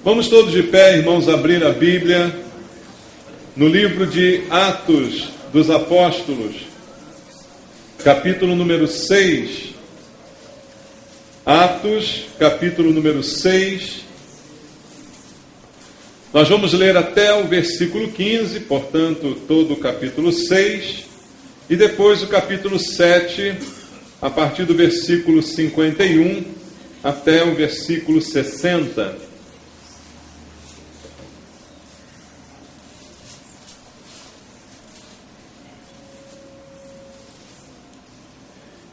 Vamos todos de pé, irmãos, abrir a Bíblia no livro de Atos dos Apóstolos, capítulo número 6. Atos, capítulo número 6. Nós vamos ler até o versículo 15, portanto, todo o capítulo 6, e depois o capítulo 7, a partir do versículo 51 até o versículo 60.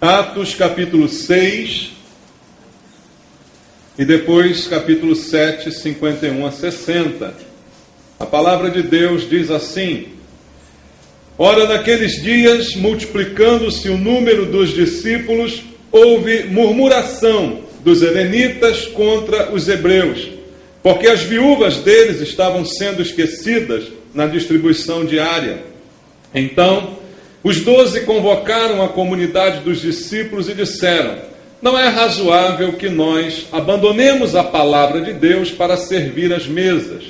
Atos, capítulo 6, e depois capítulo 7, 51 a 60. A palavra de Deus diz assim: Ora, naqueles dias, multiplicando-se o número dos discípulos, houve murmuração dos helenitas contra os hebreus, porque as viúvas deles estavam sendo esquecidas na distribuição diária. Então, os 12 convocaram a comunidade dos discípulos e disseram: Não é razoável que nós abandonemos a palavra de Deus para servir às mesas.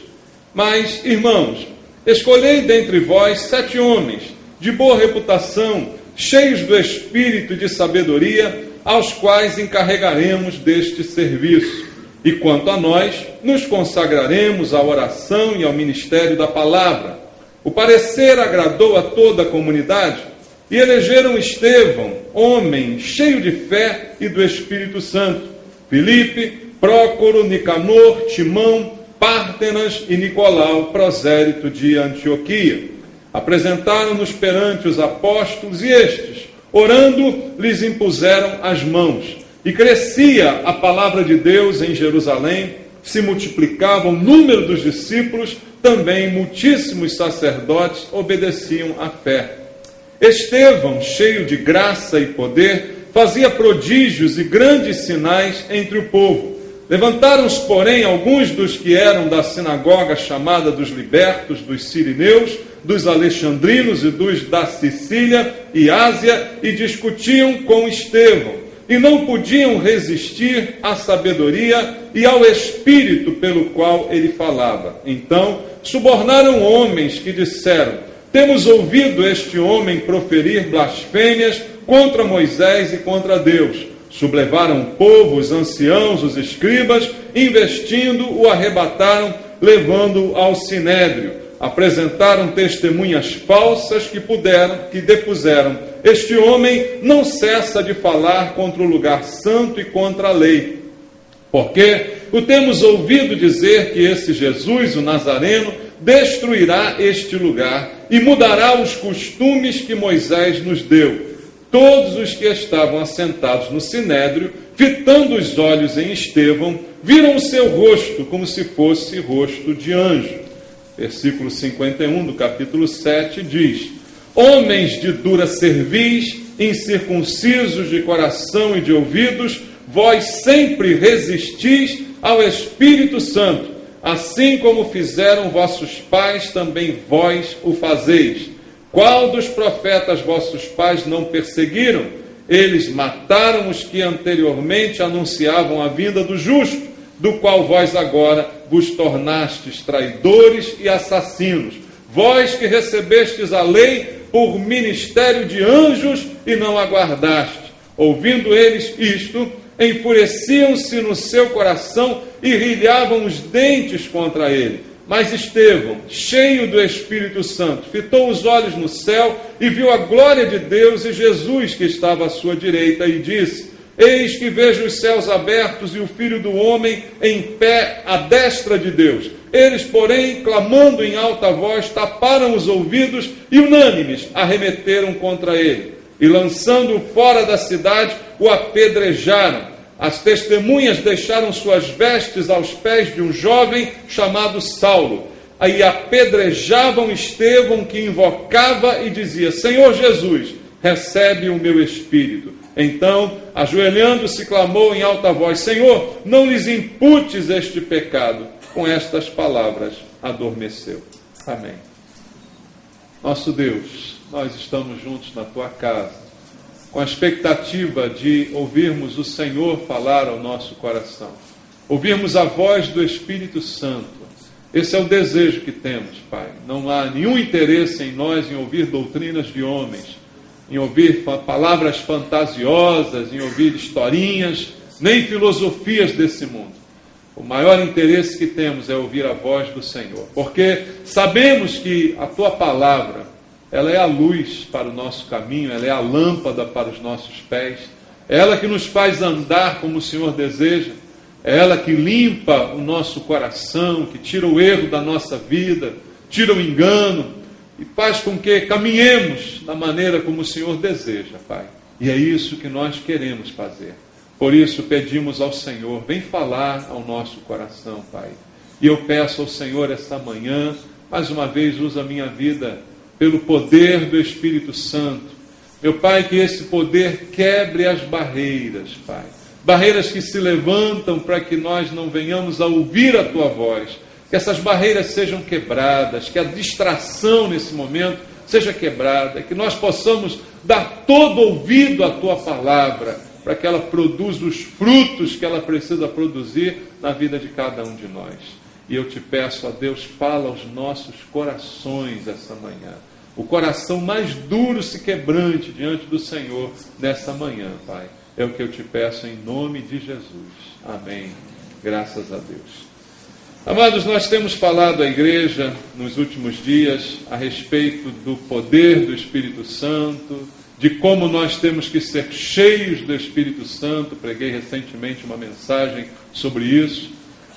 Mas, irmãos, escolhei dentre vós 7 homens de boa reputação, cheios do espírito e de sabedoria, aos quais encarregaremos deste serviço. E quanto a nós, nos consagraremos à oração e ao ministério da palavra. O parecer agradou a toda a comunidade e elegeram Estevão, homem cheio de fé e do Espírito Santo, Filipe, Prócoro, Nicanor, Timão, Pártenas e Nicolau, prosélito de Antioquia. Apresentaram-nos perante os apóstolos e estes, orando, lhes impuseram as mãos. E crescia a palavra de Deus em Jerusalém, se multiplicava o número dos discípulos, também muitíssimos sacerdotes obedeciam à fé. Estevão, cheio de graça e poder, fazia prodígios e grandes sinais entre o povo. Levantaram-se, porém, alguns dos que eram da sinagoga chamada dos libertos, dos sirineus, dos alexandrinos e dos da Sicília e Ásia, e discutiam com Estevão, e não podiam resistir à sabedoria e ao espírito pelo qual ele falava. Então, subornaram homens que disseram: Temos ouvido este homem proferir blasfêmias contra Moisés e contra Deus. Sublevaram o povo, os anciãos, os escribas, investindo, o arrebataram, levando-o ao sinédrio. Apresentaram testemunhas falsas que depuseram: Este homem não cessa de falar contra o lugar santo e contra a lei. Porque o temos ouvido dizer que esse Jesus, o Nazareno, destruirá este lugar e mudará os costumes que Moisés nos deu. Todos os que estavam assentados no sinédrio, fitando os olhos em Estevão, viram o seu rosto como se fosse rosto de anjo. Versículo 51 do capítulo 7 diz: Homens de dura cerviz, incircuncisos de coração e de ouvidos, vós sempre resistis ao Espírito Santo, assim como fizeram vossos pais, também vós o fazeis. Qual dos profetas vossos pais não perseguiram? Eles mataram os que anteriormente anunciavam a vinda do justo, do qual vós agora vos tornastes traidores e assassinos. Vós que recebestes a lei por ministério de anjos e não aguardaste. Ouvindo eles isto, enfureciam-se no seu coração e rilhavam os dentes contra ele. Mas Estevão, cheio do Espírito Santo, fitou os olhos no céu e viu a glória de Deus e Jesus que estava à sua direita e disse: Eis que vejo os céus abertos e o Filho do Homem em pé à destra de Deus. Eles, porém, clamando em alta voz, taparam os ouvidos e, unânimes, arremeteram contra ele. E, lançando-o fora da cidade, o apedrejaram. As testemunhas deixaram suas vestes aos pés de um jovem chamado Saulo. Aí apedrejavam Estevão, que invocava e dizia: Senhor Jesus, recebe o meu espírito. Então, ajoelhando-se, clamou em alta voz: Senhor, não lhes imputes este pecado. Com estas palavras, adormeceu. Amém. Nosso Deus, nós estamos juntos na tua casa, com a expectativa de ouvirmos o Senhor falar ao nosso coração. ouvirmos a voz do Espírito Santo. Esse é o desejo que temos, Pai. Não há nenhum interesse em nós em ouvir doutrinas de homens, em ouvir palavras fantasiosas, em ouvir historinhas, nem filosofias desse mundo. O maior interesse que temos é ouvir a voz do Senhor, porque sabemos que a Tua palavra, ela é a luz para o nosso caminho, ela é a lâmpada para os nossos pés, é ela que nos faz andar como o Senhor deseja, é ela que limpa o nosso coração, que tira o erro da nossa vida, tira o engano e faz com que caminhemos da maneira como o Senhor deseja, Pai. E é isso que nós queremos fazer. Por isso pedimos ao Senhor, vem falar ao nosso coração, Pai. E eu peço ao Senhor esta manhã, mais uma vez, usa a minha vida pelo poder do Espírito Santo. Meu Pai, que esse poder quebre as barreiras, Pai. Barreiras que se levantam para que nós não venhamos a ouvir a Tua voz. Que essas barreiras sejam quebradas, que a distração nesse momento seja quebrada, que nós possamos dar todo ouvido à Tua palavra, para que ela produza os frutos que ela precisa produzir na vida de cada um de nós. E eu te peço, ó Deus, fala aos nossos corações essa manhã. O coração mais duro se quebrante diante do Senhor nessa manhã, Pai. É o que eu te peço em nome de Jesus. Amém. Graças a Deus. Amados, nós temos falado à igreja nos últimos dias a respeito do poder do Espírito Santo, de como nós temos que ser cheios do Espírito Santo. Preguei recentemente uma mensagem sobre isso,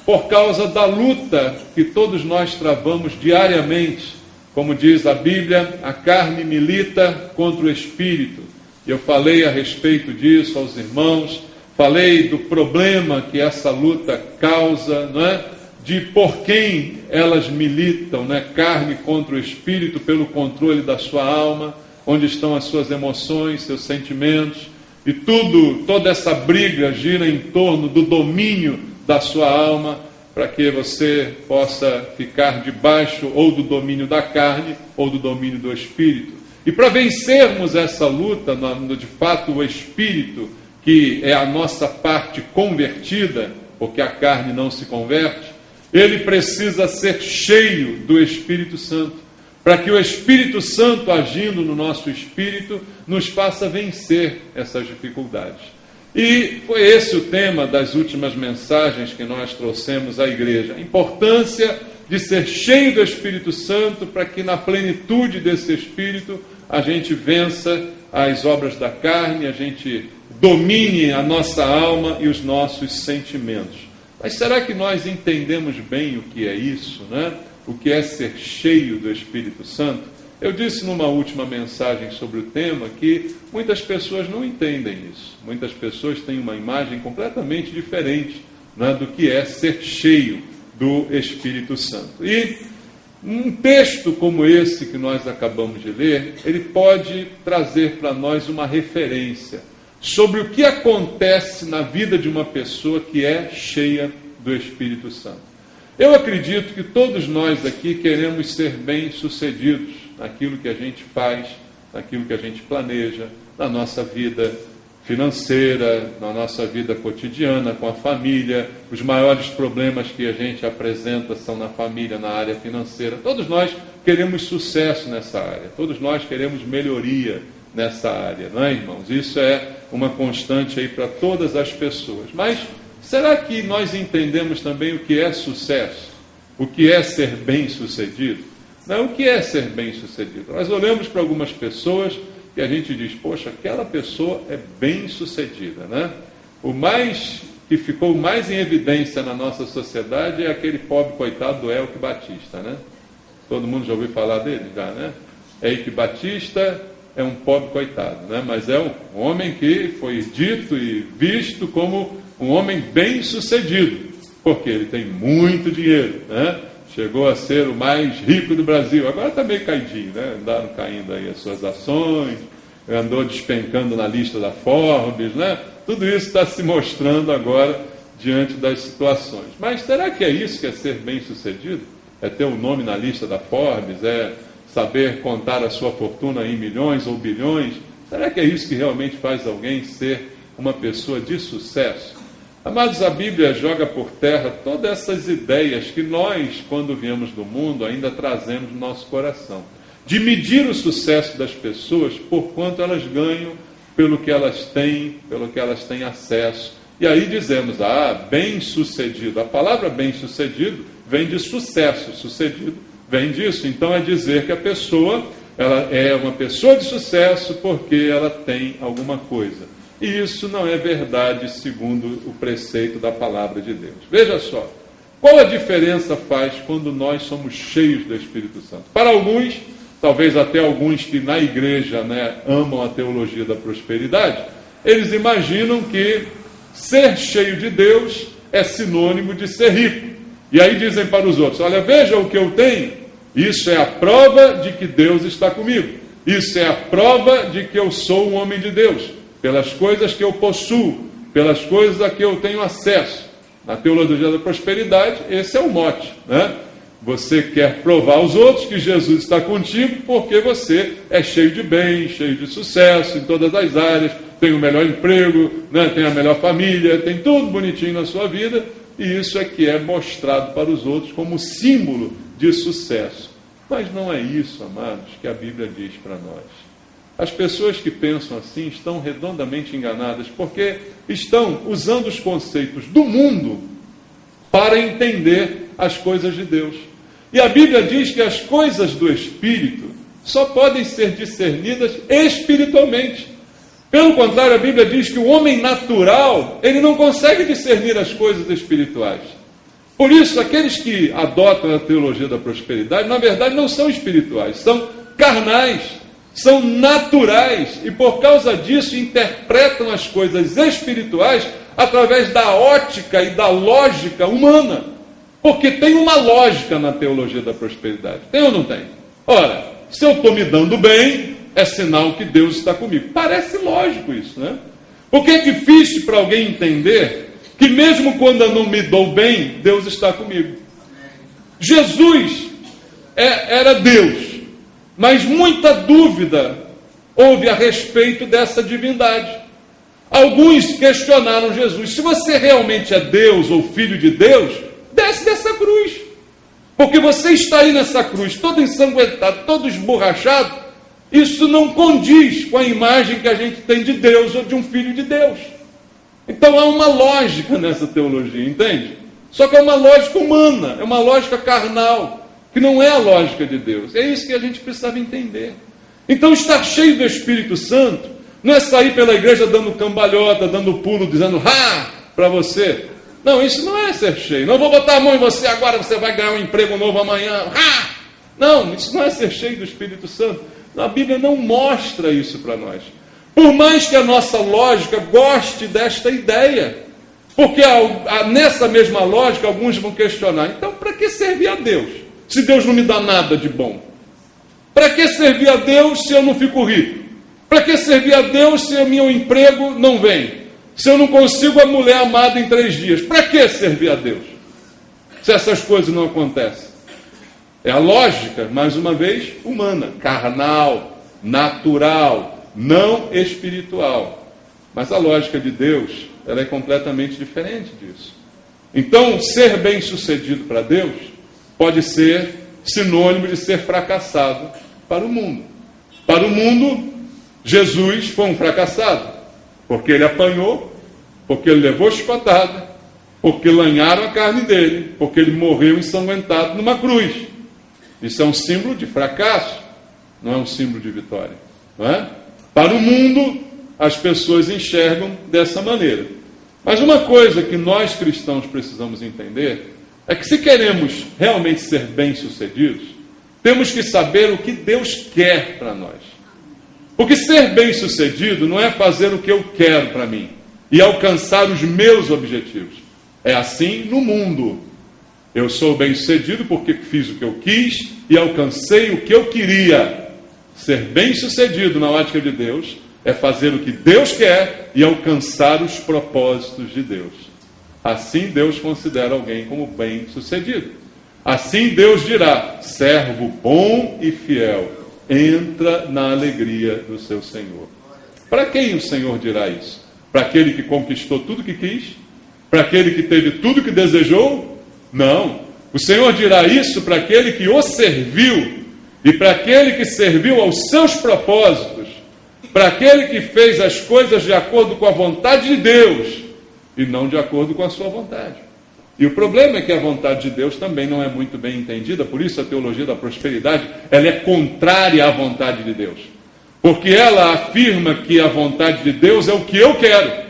por causa da luta que todos nós travamos diariamente. Como diz a Bíblia, a carne milita contra o Espírito. Eu falei a respeito disso aos irmãos, falei do problema que essa luta causa, não é? De por quem elas militam, né? Carne contra o Espírito, pelo controle da sua alma, onde estão as suas emoções, seus sentimentos, e toda essa briga gira em torno do domínio da sua alma, para que você possa ficar debaixo ou do domínio da carne ou do domínio do Espírito. E para vencermos essa luta, de fato o Espírito, que é a nossa parte convertida, porque a carne não se converte, ele precisa ser cheio do Espírito Santo, para que o Espírito Santo, agindo no nosso espírito, nos faça vencer essas dificuldades. E foi esse o tema das últimas mensagens que nós trouxemos à igreja. A importância de ser cheio do Espírito Santo, para que na plenitude desse Espírito a gente vença as obras da carne, a gente domine a nossa alma e os nossos sentimentos. Mas será que nós entendemos bem o que é isso, né? O que é ser cheio do Espírito Santo? Eu disse numa última mensagem sobre o tema que muitas pessoas não entendem isso. Muitas pessoas têm uma imagem completamente diferente, né, do que é ser cheio do Espírito Santo. E um texto como esse que nós acabamos de ler, ele pode trazer para nós uma referência sobre o que acontece na vida de uma pessoa que é cheia do Espírito Santo. Eu acredito que todos nós aqui queremos ser bem-sucedidos naquilo que a gente faz, naquilo que a gente planeja, na nossa vida financeira, na nossa vida cotidiana, com a família. Os maiores problemas que a gente apresenta são na família, na área financeira. Todos nós queremos sucesso nessa área, todos nós queremos melhoria nessa área, não é, irmãos? Isso é uma constante aí para todas as pessoas. Mas será que nós entendemos também o que é sucesso? O que é ser bem-sucedido? Não, o que é ser bem-sucedido? Nós olhamos para algumas pessoas e a gente diz, poxa, aquela pessoa é bem-sucedida, né? O mais que ficou mais em evidência na nossa sociedade é aquele pobre coitado do Eike Batista, né? Todo mundo já ouviu falar dele? Já, né? Eike Batista é um pobre coitado, né? Mas é um homem que foi dito e visto como um homem bem-sucedido, porque ele tem muito dinheiro, né? Chegou a ser o mais rico do Brasil. Agora está meio caidinho, né? Andaram caindo aí as suas ações, andou despencando na lista da Forbes, né? Tudo isso está se mostrando agora diante das situações. Mas será que é isso que é ser bem-sucedido? É ter um nome na lista da Forbes? É saber contar a sua fortuna em milhões ou bilhões? Será que é isso que realmente faz alguém ser uma pessoa de sucesso? Amados, a Bíblia joga por terra todas essas ideias que nós, quando viemos do mundo, ainda trazemos no nosso coração. De medir o sucesso das pessoas por quanto elas ganham, pelo que elas têm acesso. E aí dizemos, bem-sucedido. A palavra bem-sucedido vem de sucesso, sucedido vem disso. Então é dizer que a pessoa, ela é uma pessoa de sucesso porque ela tem alguma coisa. E isso não é verdade segundo o preceito da palavra de Deus. Veja só, qual a diferença faz quando nós somos cheios do Espírito Santo? Para alguns, talvez até alguns que na igreja, amam a teologia da prosperidade, eles imaginam que ser cheio de Deus é sinônimo de ser rico. E aí dizem para os outros, olha, veja o que eu tenho, isso é a prova de que Deus está comigo. Isso é a prova de que eu sou um homem de Deus, pelas coisas que eu possuo, pelas coisas a que eu tenho acesso. Na teologia da prosperidade, esse é o mote, Você quer provar aos outros que Jesus está contigo porque você é cheio de bem, cheio de sucesso em todas as áreas, tem o melhor emprego, tem a melhor família, tem tudo bonitinho na sua vida, e isso é que é mostrado para os outros como símbolo de sucesso. Mas não é isso, amados, que a Bíblia diz para nós. As pessoas que pensam assim estão redondamente enganadas, porque estão usando os conceitos do mundo para entender as coisas de Deus. E a Bíblia diz que as coisas do Espírito só podem ser discernidas espiritualmente. Pelo contrário, a Bíblia diz que o homem natural, ele não consegue discernir as coisas espirituais. Por isso, aqueles que adotam a teologia da prosperidade, na verdade, não são espirituais, são carnais, são naturais, e por causa disso interpretam as coisas espirituais através da ótica e da lógica humana. Porque tem uma lógica na teologia da prosperidade. Tem ou não tem? Ora, se eu estou me dando bem, é sinal que Deus está comigo. Parece lógico isso, Porque é difícil para alguém entender que mesmo quando eu não me dou bem, Deus está comigo. Jesus era Deus, mas muita dúvida houve a respeito dessa divindade. Alguns questionaram Jesus, se você realmente é Deus ou filho de Deus, desce dessa cruz, porque você está aí nessa cruz, todo ensanguentado, todo esborrachado, isso não condiz com a imagem que a gente tem de Deus ou de um filho de Deus. Então há uma lógica nessa teologia, entende? Só que é uma lógica humana, é uma lógica carnal, que não é a lógica de Deus. É isso que a gente precisava entender. Então estar cheio do Espírito Santo não é sair pela igreja dando cambalhota, dando pulo, dizendo para você. Não, isso não é ser cheio. Não vou botar a mão em você agora, você vai ganhar um emprego novo amanhã. Não, isso não é ser cheio do Espírito Santo. A Bíblia não mostra isso para nós. Por mais que a nossa lógica goste desta ideia. Porque nessa mesma lógica, alguns vão questionar. Então, para que servir a Deus, se Deus não me dá nada de bom? Para que servir a Deus se eu não fico rico? Para que servir a Deus se o meu emprego não vem? Se eu não consigo a mulher amada em 3 dias? Para que servir a Deus? Se essas coisas não acontecem. É a lógica, mais uma vez, humana, carnal, natural, não espiritual. Mas a lógica de Deus, ela é completamente diferente disso. Então, ser bem-sucedido para Deus pode ser sinônimo de ser fracassado para o mundo. Para o mundo, Jesus foi um fracassado, porque ele apanhou, porque ele levou chicotada, porque lanharam a carne dele, porque ele morreu ensanguentado numa cruz. Isso é um símbolo de fracasso, não é um símbolo de vitória. Não é? Para o mundo, as pessoas enxergam dessa maneira. Mas uma coisa que nós cristãos precisamos entender é que se queremos realmente ser bem-sucedidos, temos que saber o que Deus quer para nós. Porque ser bem-sucedido não é fazer o que eu quero para mim e alcançar os meus objetivos. É assim no mundo. Eu sou bem-sucedido porque fiz o que eu quis e alcancei o que eu queria. Ser bem-sucedido na ótica de Deus é fazer o que Deus quer e alcançar os propósitos de Deus. Assim Deus considera alguém como bem-sucedido. Assim Deus dirá, servo bom e fiel, entra na alegria do seu Senhor. Para quem o Senhor dirá isso? Para aquele que conquistou tudo que quis? para aquele que teve tudo que desejou? Não. O Senhor dirá isso para aquele que o serviu e para aquele que serviu aos seus propósitos, para aquele que fez as coisas de acordo com a vontade de Deus e não de acordo com a sua vontade. E o problema é que a vontade de Deus também não é muito bem entendida, por isso a teologia da prosperidade, ela é contrária à vontade de Deus. Porque ela afirma que a vontade de Deus é o que eu quero.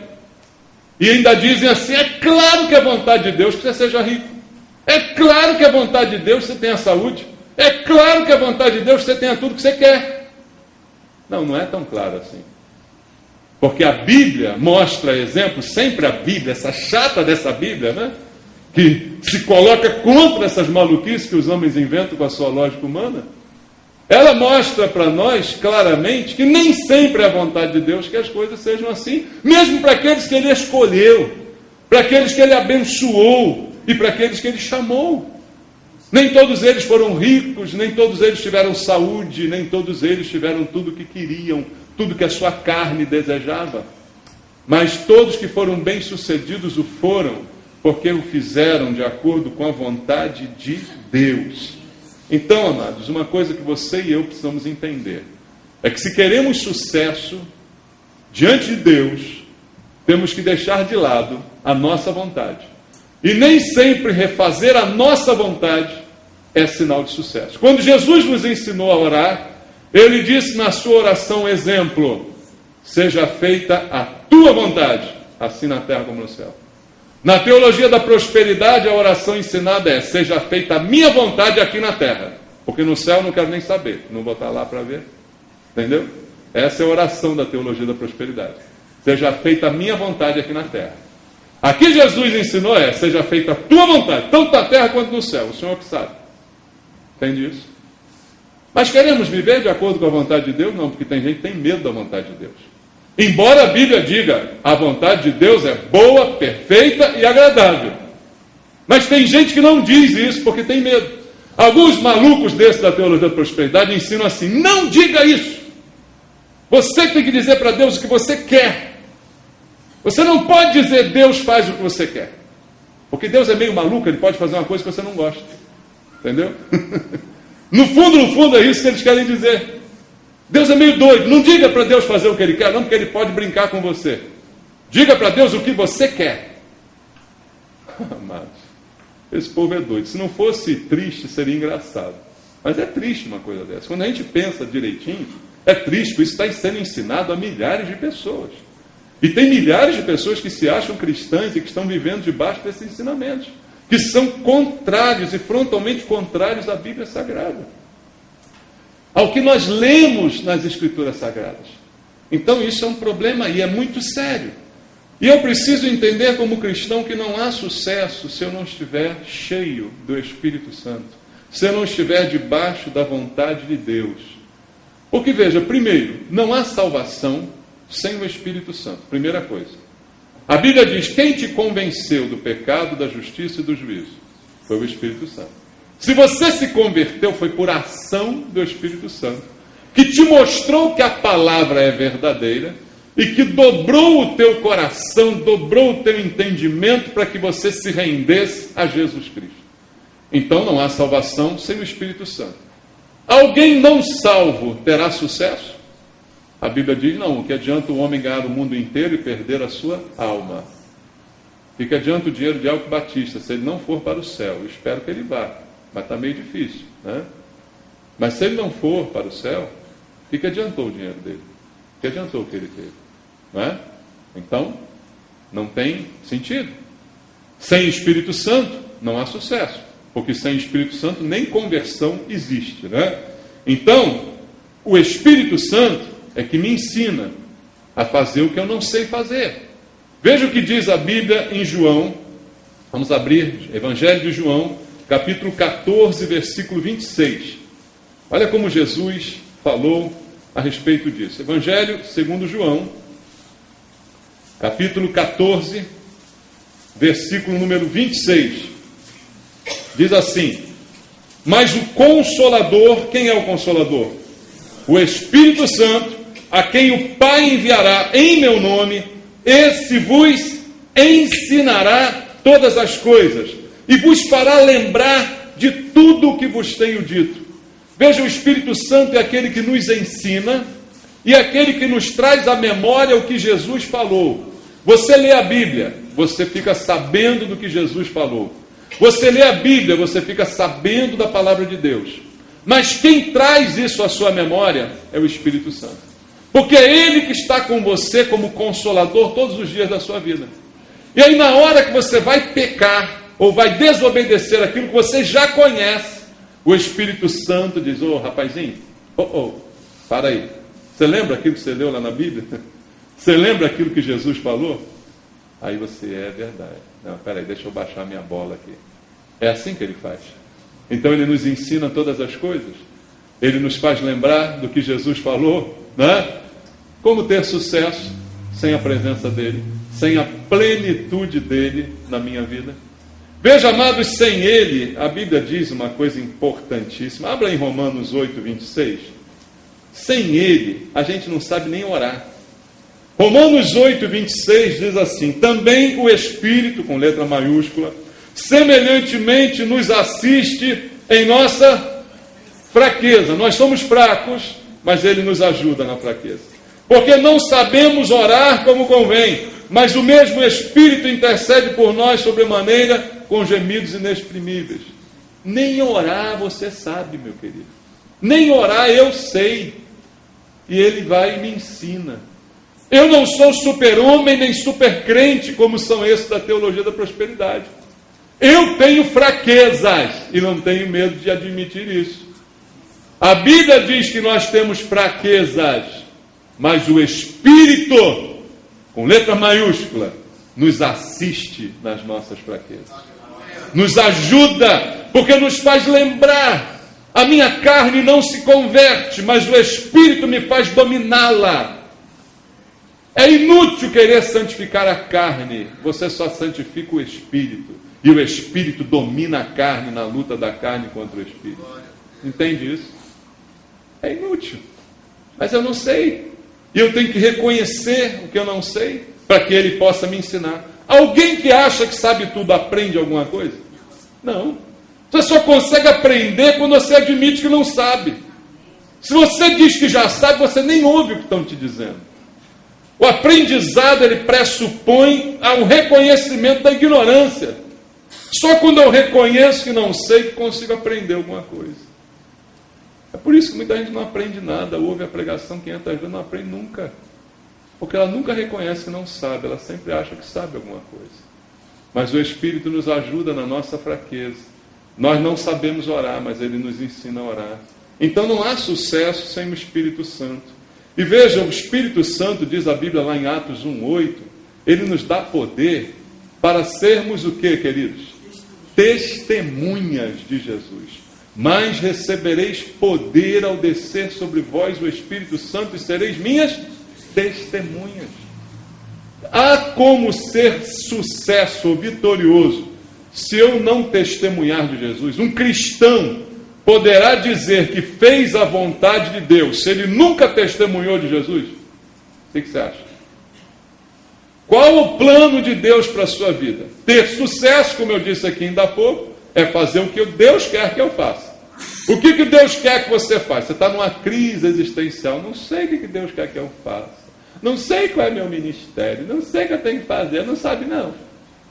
E ainda dizem assim, é claro que a vontade de Deus é que você seja rico. É claro que a vontade de Deus é que você tenha saúde. É claro que a vontade de Deus é que você tenha tudo que você quer. Não, não é tão claro assim. Porque a Bíblia mostra exemplos, sempre a Bíblia, essa chata dessa Bíblia, né? Que se coloca contra essas maluquices que os homens inventam com a sua lógica humana. Ela mostra para nós claramente que nem sempre é a vontade de Deus que as coisas sejam assim, mesmo para aqueles que Ele escolheu, para aqueles que Ele abençoou e para aqueles que Ele chamou. Nem todos eles foram ricos, nem todos eles tiveram saúde, nem todos eles tiveram tudo o que queriam, tudo que a sua carne desejava. Mas todos que foram bem-sucedidos o foram, porque o fizeram de acordo com a vontade de Deus. Então, amados, uma coisa que você e eu precisamos entender é que se queremos sucesso diante de Deus, temos que deixar de lado a nossa vontade. E nem sempre refazer a nossa vontade é sinal de sucesso. Quando Jesus nos ensinou a orar, Ele disse na sua oração exemplo, seja feita a tua vontade, assim na terra como no céu. Na teologia da prosperidade, a oração ensinada é, seja feita a minha vontade aqui na terra. Porque no céu eu não quero nem saber, não vou estar lá para ver. Entendeu? Essa é a oração da teologia da prosperidade. Seja feita a minha vontade aqui na terra. Aqui Jesus ensinou seja feita a tua vontade, tanto na terra quanto no céu. O Senhor que sabe. Entende isso? Mas queremos viver de acordo com a vontade de Deus? Não, porque tem gente que tem medo da vontade de Deus. Embora a Bíblia diga, a vontade de Deus é boa, perfeita e agradável. Mas tem gente que não diz isso porque tem medo. Alguns malucos desses da teologia da prosperidade ensinam assim, não diga isso. Você tem que dizer para Deus o que você quer. Você não pode dizer, Deus faz o que você quer. Porque Deus é meio maluco, Ele pode fazer uma coisa que você não gosta. Entendeu? No fundo é isso que eles querem dizer. Deus é meio doido. Não diga para Deus fazer o que Ele quer, não, porque Ele pode brincar com você. Diga para Deus o que você quer. Amados, esse povo é doido. Se não fosse triste, seria engraçado. Mas é triste uma coisa dessa. Quando a gente pensa direitinho, é triste, porque isso está sendo ensinado a milhares de pessoas. E tem milhares de pessoas que se acham cristãs e que estão vivendo debaixo desses ensinamentos, que são contrários e frontalmente contrários à Bíblia Sagrada, ao que nós lemos nas Escrituras Sagradas. Então isso é um problema e é muito sério. E eu preciso entender como cristão que não há sucesso se eu não estiver cheio do Espírito Santo, se eu não estiver debaixo da vontade de Deus. Porque veja, primeiro, não há salvação sem o Espírito Santo. Primeira coisa. A Bíblia diz, quem te convenceu do pecado, da justiça e do juízo? Foi o Espírito Santo. Se você se converteu, foi por ação do Espírito Santo, que te mostrou que a palavra é verdadeira e que dobrou o teu coração, dobrou o teu entendimento para que você se rendesse a Jesus Cristo. Então não há salvação sem o Espírito Santo. Alguém não salvo terá sucesso? A Bíblia diz, não, o que adianta o homem ganhar o mundo inteiro e perder a sua alma? O que adianta o dinheiro de Elcio Batista se ele não for para o céu? Eu espero que ele vá. Mas está meio difícil, né? Mas se ele não for para o céu, o que adiantou o dinheiro dele? O que adiantou o que ele teve? Não é? Então, não tem sentido. Sem Espírito Santo, não há sucesso. Porque sem Espírito Santo, nem conversão existe, né? Então, o Espírito Santo é que me ensina a fazer o que eu não sei fazer. Veja o que diz a Bíblia em João. Vamos abrir Evangelho de João, capítulo 14, versículo 26. Olha como Jesus falou a respeito disso. Evangelho segundo João, capítulo 14, versículo número 26. Diz assim, mas o Consolador, quem é o Consolador? O Espírito Santo, a quem o Pai enviará em meu nome, esse vos ensinará todas as coisas e vos fará lembrar de tudo o que vos tenho dito. Veja, o Espírito Santo é aquele que nos ensina e aquele que nos traz à memória o que Jesus falou. Você lê a Bíblia, você fica sabendo do que Jesus falou. Você lê a Bíblia, você fica sabendo da palavra de Deus. Mas quem traz isso à sua memória é o Espírito Santo. Porque é Ele que está com você como consolador todos os dias da sua vida. E aí na hora que você vai pecar, ou vai desobedecer aquilo que você já conhece, o Espírito Santo diz: ô rapazinho, para aí. Você lembra aquilo que você leu lá na Bíblia? Você lembra aquilo que Jesus falou? Aí você, é verdade. Não, peraí, deixa eu baixar minha bola aqui. É assim que Ele faz. Então Ele nos ensina todas as coisas. Ele nos faz lembrar do que Jesus falou, né? Como ter sucesso sem a presença dEle, sem a plenitude dEle na minha vida. Veja, amados, sem Ele, a Bíblia diz uma coisa importantíssima. Abra em Romanos 8, 26. Sem Ele, a gente não sabe nem orar. Romanos 8, 26 diz assim: também o Espírito, com letra maiúscula, semelhantemente nos assiste em nossa fraqueza. Nós somos fracos, mas Ele nos ajuda na fraqueza. Porque não sabemos orar como convém, mas o mesmo Espírito intercede por nós sobremaneira com gemidos inexprimíveis. Nem orar você sabe, meu querido. Nem orar eu sei. E Ele vai e me ensina. Eu não sou super-homem nem super-crente, como são esses da teologia da prosperidade. Eu tenho fraquezas e não tenho medo de admitir isso. A Bíblia diz que nós temos fraquezas, mas o Espírito, com letra maiúscula, nos assiste nas nossas fraquezas. Nos ajuda, porque nos faz lembrar. A minha carne não se converte, mas o Espírito me faz dominá-la. É inútil querer santificar a carne, você só santifica o Espírito. E o Espírito domina a carne na luta da carne contra o Espírito. Entende isso? É inútil. Mas eu não sei. E eu tenho que reconhecer o que eu não sei, para que Ele possa me ensinar. Alguém que acha que sabe tudo aprende alguma coisa? Não. Você só consegue aprender quando você admite que não sabe. Se você diz que já sabe, você nem ouve o que estão te dizendo. O aprendizado, ele pressupõe um reconhecimento da ignorância. Só quando eu reconheço que não sei, que consigo aprender alguma coisa. É por isso que muita gente não aprende nada, ouve a pregação 500 vezes, não aprende nunca. Porque ela nunca reconhece que não sabe, ela sempre acha que sabe alguma coisa. Mas o Espírito nos ajuda na nossa fraqueza. Nós não sabemos orar, mas Ele nos ensina a orar. Então não há sucesso sem o Espírito Santo. E veja, o Espírito Santo, diz a Bíblia lá em Atos 1,8, ele nos dá poder para sermos o que, queridos? Testemunhas de Jesus. Mas recebereis poder ao descer sobre vós o Espírito Santo e sereis minhas testemunhas. Há como ser sucesso ou vitorioso se eu não testemunhar de Jesus. Um cristão poderá dizer que fez a vontade de Deus se ele nunca testemunhou de Jesus? O que você acha? Qual o plano de Deus para a sua vida? Ter sucesso, como eu disse aqui ainda há pouco, é fazer o que Deus quer que eu faça. O que Deus quer que você faça? Você está numa crise existencial. Não sei o que Deus quer que eu faça. Não sei qual é meu ministério. Não sei o que eu tenho que fazer. Não sabe, não.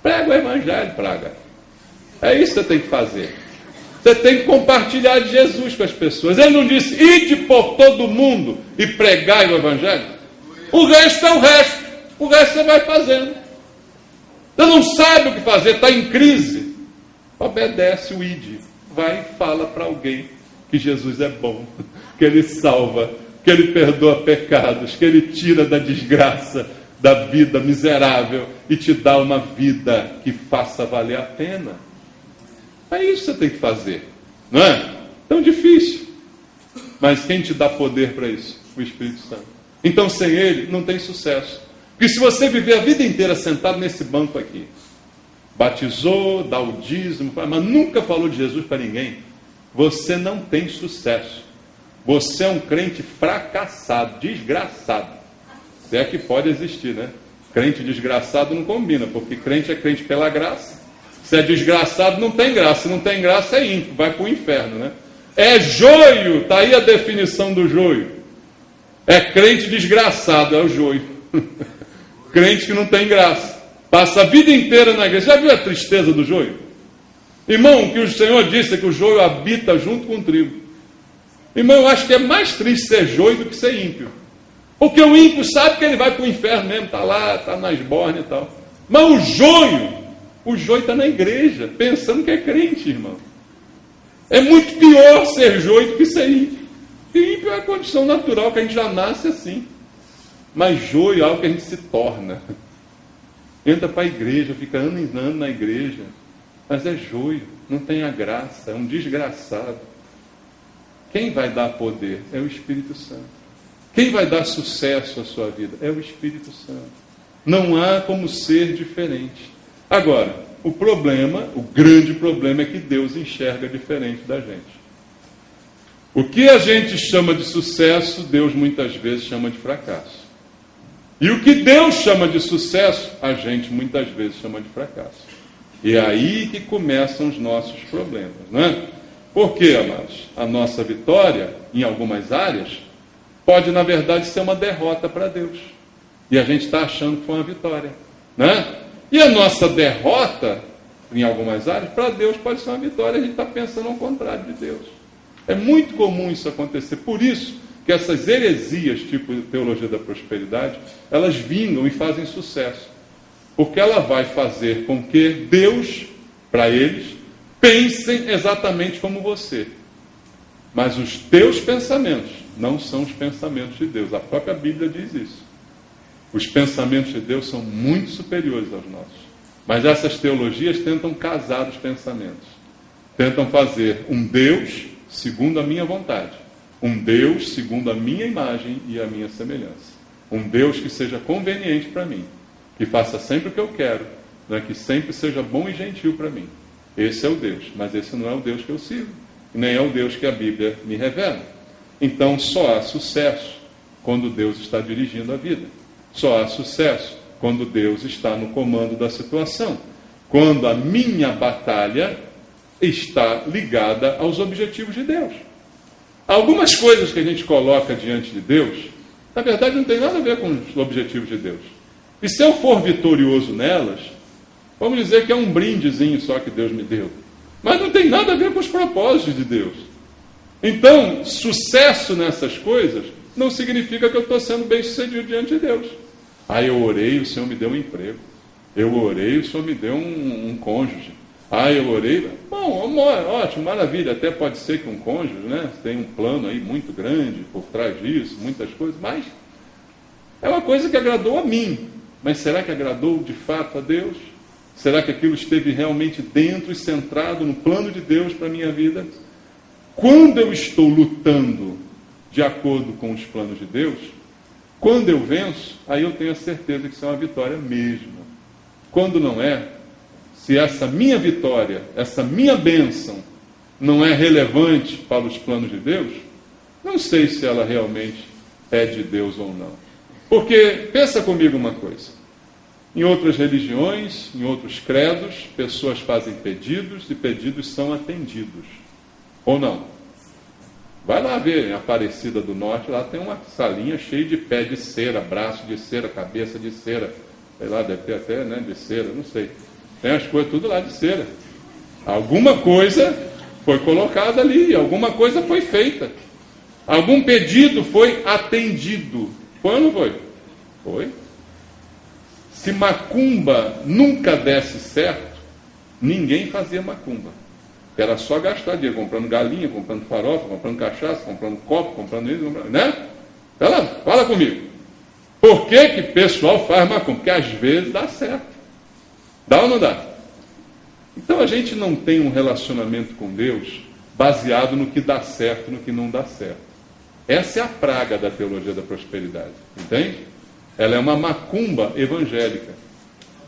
Prega o Evangelho, praga. É isso que você tem que fazer. Você tem que compartilhar de Jesus com as pessoas. Ele não disse, ide por todo mundo e pregai o Evangelho. O resto é o resto. O resto você vai fazendo. Você não sabe o que fazer, está em crise. Obedece o ide. Vai e fala para alguém que Jesus é bom, que Ele salva, que Ele perdoa pecados, que Ele tira da desgraça, da vida miserável e te dá uma vida que faça valer a pena. É isso que você tem que fazer, não é? Tão difícil. Mas quem te dá poder para isso? O Espírito Santo. Então sem Ele não tem sucesso. Porque se você viver a vida inteira sentado nesse banco aqui, batizou, dá o dízimo, mas nunca falou de Jesus para ninguém, você não tem sucesso. Você é um crente fracassado, desgraçado. Se é que pode existir, né? Crente desgraçado não combina, porque crente é crente pela graça. Se é desgraçado, não tem graça. Se não tem graça, é ímpio, vai para o inferno, né? É joio, está aí a definição do joio. É crente desgraçado, é o joio. Crente que não tem graça. Passa a vida inteira na igreja. Já viu a tristeza do joio? Irmão, o que o Senhor disse é que o joio habita junto com o trigo. Irmão, eu acho que é mais triste ser joio do que ser ímpio. Porque o ímpio sabe que ele vai para o inferno mesmo, está lá, está na esborne e tal. Mas o joio está na igreja, pensando que é crente, irmão. É muito pior ser joio do que ser ímpio. E ímpio é a condição natural, que a gente já nasce assim. Mas joio é algo que a gente se torna. Entra para a igreja, fica ano em ano na igreja. Mas é joio, não tem a graça, é um desgraçado. Quem vai dar poder? É o Espírito Santo. Quem vai dar sucesso à sua vida? É o Espírito Santo. Não há como ser diferente. Agora, o grande problema é que Deus enxerga diferente da gente. O que a gente chama de sucesso, Deus muitas vezes chama de fracasso. E o que Deus chama de sucesso, a gente muitas vezes chama de fracasso. E é aí que começam os nossos problemas, não é? Porque, amados, a nossa vitória, em algumas áreas, pode, na verdade, ser uma derrota para Deus. E a gente está achando que foi uma vitória, né? E a nossa derrota, em algumas áreas, para Deus pode ser uma vitória. A gente está pensando ao contrário de Deus. É muito comum isso acontecer. Por isso que essas heresias, tipo teologia da prosperidade, elas vingam e fazem sucesso. Porque ela vai fazer com que Deus, para eles, pensem exatamente como você. Mas os teus pensamentos não são os pensamentos de Deus. A própria Bíblia diz isso. Os pensamentos de Deus são muito superiores aos nossos. Mas essas teologias tentam casar os pensamentos. Tentam fazer um Deus segundo a minha vontade. Um Deus segundo a minha imagem e a minha semelhança. Um Deus que seja conveniente para mim. Que faça sempre o que eu quero. Né? Que sempre seja bom e gentil para mim. Esse é o Deus. Mas esse não é o Deus que eu sigo. Nem é o Deus que a Bíblia me revela. Então só há sucesso quando Deus está dirigindo a vida. Só há sucesso quando Deus está no comando da situação. Quando a minha batalha está ligada aos objetivos de Deus. Algumas coisas que a gente coloca diante de Deus, na verdade não tem nada a ver com os objetivos de Deus. E se eu for vitorioso nelas, vamos dizer que é um brindezinho só que Deus me deu. Mas não tem nada a ver com os propósitos de Deus. Então, sucesso nessas coisas não significa que eu estou sendo bem sucedido diante de Deus. Eu orei, o Senhor me deu um emprego. Eu orei, o Senhor me deu um cônjuge. Eu orei. Bom, ótimo, maravilha. Até pode ser que um cônjuge, né, tem um plano aí muito grande por trás disso, muitas coisas, mas é uma coisa que agradou a mim. Mas será que agradou de fato a Deus? Será que aquilo esteve realmente dentro e centrado no plano de Deus para a minha vida? Quando eu estou lutando de acordo com os planos de Deus, quando eu venço, aí eu tenho a certeza que isso é uma vitória mesmo. Quando não é, se essa minha vitória, essa minha bênção, não é relevante para os planos de Deus, não sei se ela realmente é de Deus ou não. Porque, pensa comigo uma coisa. Em outras religiões, em outros credos, pessoas fazem pedidos e pedidos são atendidos. Ou não? Vai lá ver, em Aparecida do Norte, lá tem uma salinha cheia de pé de cera, braço de cera, cabeça de cera. Sei lá, deve ter até, né, de cera, não sei. Tem as coisas tudo lá de cera. Alguma coisa foi colocada ali, alguma coisa foi feita. Algum pedido foi atendido. Foi ou não foi? Foi. Se macumba nunca desse certo, ninguém fazia macumba. Era só gastar dinheiro, comprando galinha, comprando farofa, comprando cachaça, comprando copo, comprando isso, né? Fala comigo. Por que que o pessoal faz macumba? Porque às vezes dá certo. Dá ou não dá? Então a gente não tem um relacionamento com Deus baseado no que dá certo e no que não dá certo. Essa é a praga da teologia da prosperidade. Entende? Ela é uma macumba evangélica.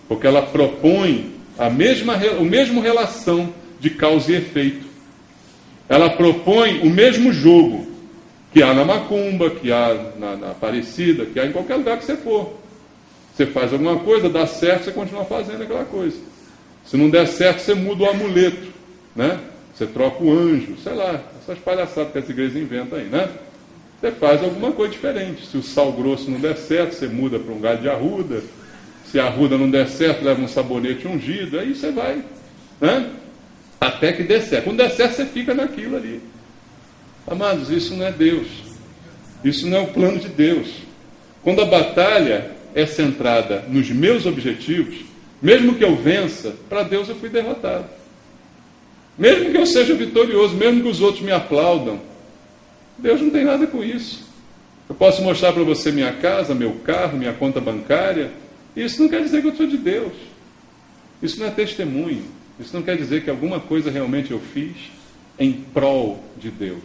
Porque ela propõe a mesma relação de causa e efeito. Ela propõe o mesmo jogo que há na macumba, que há na Aparecida, que há em qualquer lugar que você for. Você faz alguma coisa, dá certo, você continua fazendo aquela coisa. Se não der certo, você muda o amuleto, né? Você troca o anjo, sei lá, essas palhaçadas que essa igreja inventa aí, né? Você faz alguma coisa diferente. Se o sal grosso não der certo, você muda para um galho de arruda. Se a arruda não der certo, leva um sabonete ungido. Aí você vai, né? Até que dê certo. Quando der certo, você fica naquilo ali. Amados, isso não é Deus. Isso não é o plano de Deus. Quando a batalha é centrada nos meus objetivos, mesmo que eu vença, para Deus eu fui derrotado. Mesmo que eu seja vitorioso, mesmo que os outros me aplaudam, Deus não tem nada com isso. Eu posso mostrar para você minha casa, meu carro, minha conta bancária. Isso não quer dizer que eu sou de Deus. Isso não é testemunho. Isso não quer dizer que alguma coisa realmente eu fiz em prol de Deus.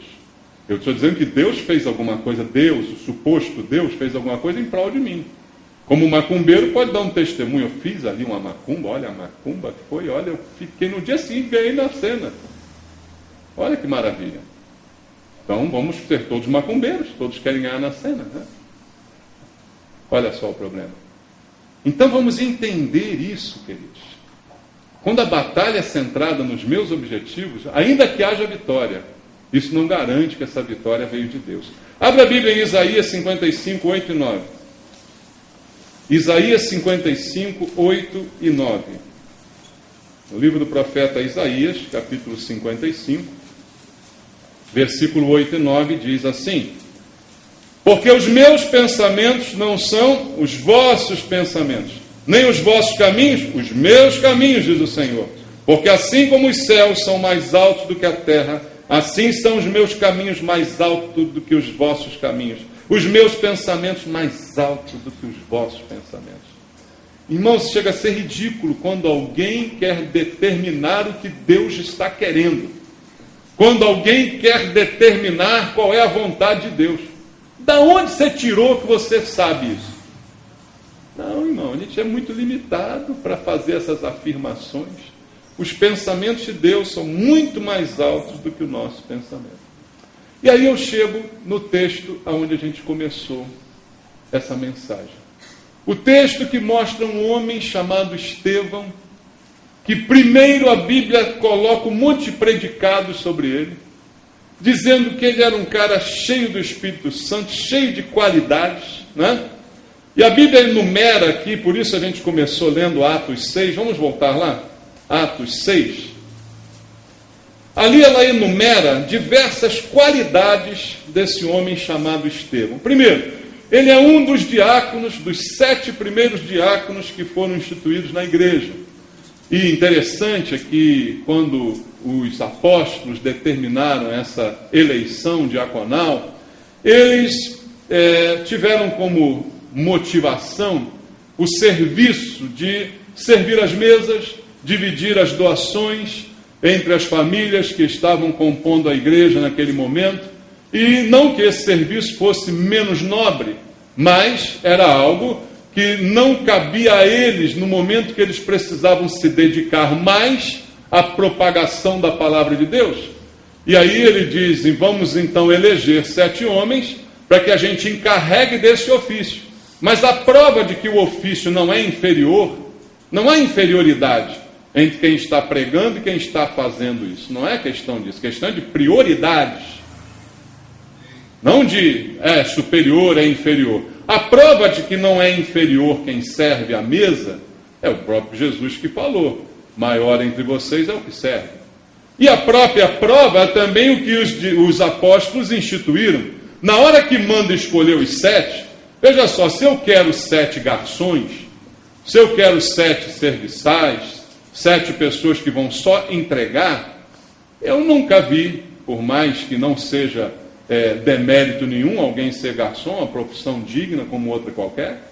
Eu estou dizendo que Deus fez alguma coisa, Deus, o suposto Deus, fez alguma coisa em prol de mim. Como macumbeiro pode dar um testemunho. Eu fiz ali uma macumba, olha a macumba que foi, olha, eu fiquei no dia seguinte, ganhei na cena. Olha que maravilha. Então vamos ser todos macumbeiros, todos querem ganhar na cena, né? Olha só o problema. Então vamos entender isso, queridos. Quando a batalha é centrada nos meus objetivos, ainda que haja vitória, isso não garante que essa vitória veio de Deus. Abra a Bíblia em Isaías 55, 8 e 9. Isaías 55, 8 e 9. No livro do profeta Isaías, capítulo 55, versículo 8 e 9, diz assim: porque os meus pensamentos não são os vossos pensamentos, nem os vossos caminhos, os meus caminhos, diz o Senhor. Porque assim como os céus são mais altos do que a terra, assim são os meus caminhos mais altos do que os vossos caminhos, os meus pensamentos mais altos do que os vossos pensamentos. Irmãos, chega a ser ridículo quando alguém quer determinar o que Deus está querendo. Quando alguém quer determinar qual é a vontade de Deus. Da onde você tirou que você sabe isso? Não, irmão, a gente é muito limitado para fazer essas afirmações. Os pensamentos de Deus são muito mais altos do que o nosso pensamento. E aí eu chego no texto onde a gente começou essa mensagem. O texto que mostra um homem chamado Estevão, que primeiro a Bíblia coloca um monte de predicados sobre ele, dizendo que ele era um cara cheio do Espírito Santo, cheio de qualidades, né? E a Bíblia enumera aqui, por isso a gente começou lendo Atos 6, vamos voltar lá? Atos 6. Ali ela enumera diversas qualidades desse homem chamado Estevão. Primeiro, ele é um dos diáconos, dos 7 primeiros diáconos que foram instituídos na igreja. E interessante é que quando os apóstolos determinaram essa eleição diaconal, eles tiveram como motivação o serviço de servir as mesas, dividir as doações entre as famílias que estavam compondo a igreja naquele momento, e não que esse serviço fosse menos nobre, mas era algo que não cabia a eles no momento que eles precisavam se dedicar mais à propagação da palavra de Deus. E aí ele diz, vamos então eleger 7 homens para que a gente encarregue desse ofício. Mas a prova de que o ofício não é inferior, não há inferioridade entre quem está pregando e quem está fazendo isso. Não é questão disso, é questão de prioridades. Não de superior, é inferior. A prova de que não é inferior quem serve à mesa é o próprio Jesus que falou. Maior entre vocês é o que serve. E a própria prova é também o que os apóstolos instituíram. Na hora que manda escolher os 7, veja só, se eu quero 7 garçons, se eu quero 7 serviçais, 7 pessoas que vão só entregar, eu nunca vi, por mais que não seja demérito nenhum alguém ser garçom, uma profissão digna como outra qualquer,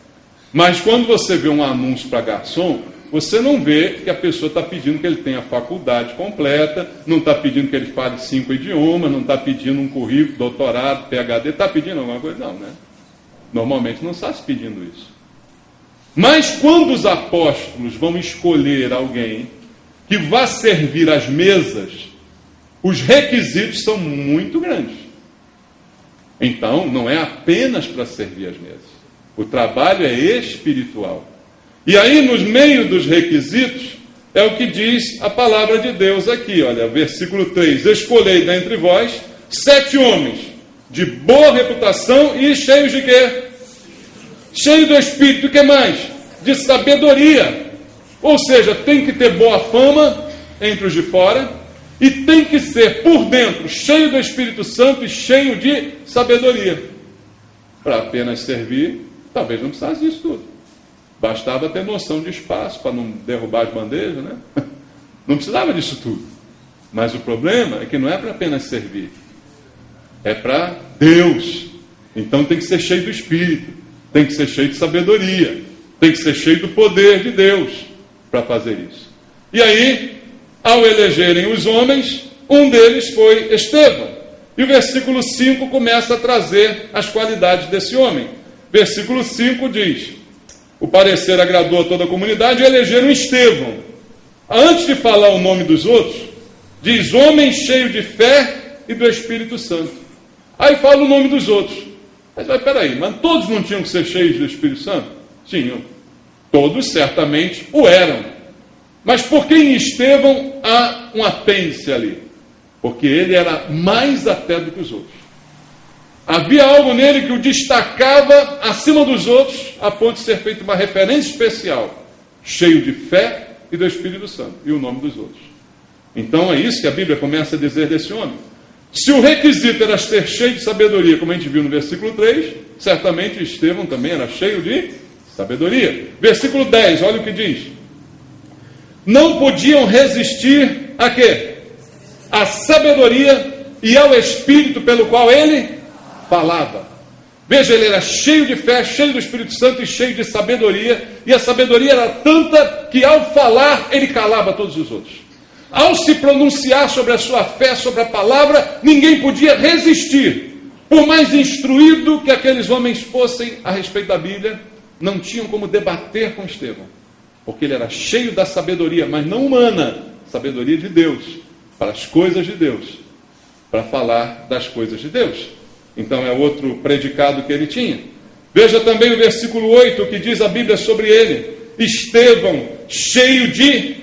mas quando você vê um anúncio para garçom, você não vê que a pessoa está pedindo que ele tenha faculdade completa, não está pedindo que ele fale 5 idiomas, não está pedindo um currículo, doutorado, PhD, está pedindo alguma coisa? Não, né? Normalmente não está se pedindo isso. Mas quando os apóstolos vão escolher alguém que vá servir as mesas, os requisitos são muito grandes. Então, não é apenas para servir as mesas. O trabalho é espiritual. E aí, no meio dos requisitos, é o que diz a palavra de Deus aqui. Olha, versículo 3. Escolhei dentre vós 7 homens de boa reputação e cheios de quê? Cheio do Espírito. O que mais? De sabedoria. Ou seja, tem que ter boa fama entre os de fora e tem que ser por dentro cheio do Espírito Santo e cheio de sabedoria. Para apenas servir, talvez não precisasse disso tudo. Bastava ter noção de espaço para não derrubar as bandejas, né? Não precisava disso tudo. Mas o problema é que não é para apenas servir. É para Deus. Então tem que ser cheio do Espírito. Tem que ser cheio de sabedoria. Tem que ser cheio do poder de Deus para fazer isso. E aí, ao elegerem os homens, um deles foi Estevão. E o versículo 5 começa a trazer as qualidades desse homem. Versículo 5 diz: o parecer agradou a toda a comunidade e elegeram Estevão. Antes de falar o nome dos outros, diz homem cheio de fé e do Espírito Santo. Aí fala o nome dos outros. Mas peraí, mas todos não tinham que ser cheios do Espírito Santo? Tinham. Todos certamente o eram. Mas por que em Estevão há um apêndice ali? Porque ele era mais até do que os outros. Havia algo nele que o destacava acima dos outros, a ponto de ser feita uma referência especial, cheio de fé e do Espírito Santo, e o nome dos outros. Então é isso que a Bíblia começa a dizer desse homem. Se o requisito era ser cheio de sabedoria, como a gente viu no versículo 3, certamente Estevão também era cheio de sabedoria. Versículo 10, olha o que diz. Não podiam resistir a quê? A sabedoria e ao Espírito pelo qual ele falava. Veja, ele era cheio de fé, cheio do Espírito Santo e cheio de sabedoria, e a sabedoria era tanta que ao falar ele calava todos os outros. Ao se pronunciar sobre a sua fé, sobre a palavra, ninguém podia resistir. Por mais instruído que aqueles homens fossem a respeito da Bíblia, não tinham como debater com Estevão, porque ele era cheio da sabedoria, mas não humana, sabedoria de Deus, para as coisas de Deus, para falar das coisas de Deus. Então é outro predicado que ele tinha. Veja também o versículo 8, que diz a Bíblia sobre ele. Estevão, cheio de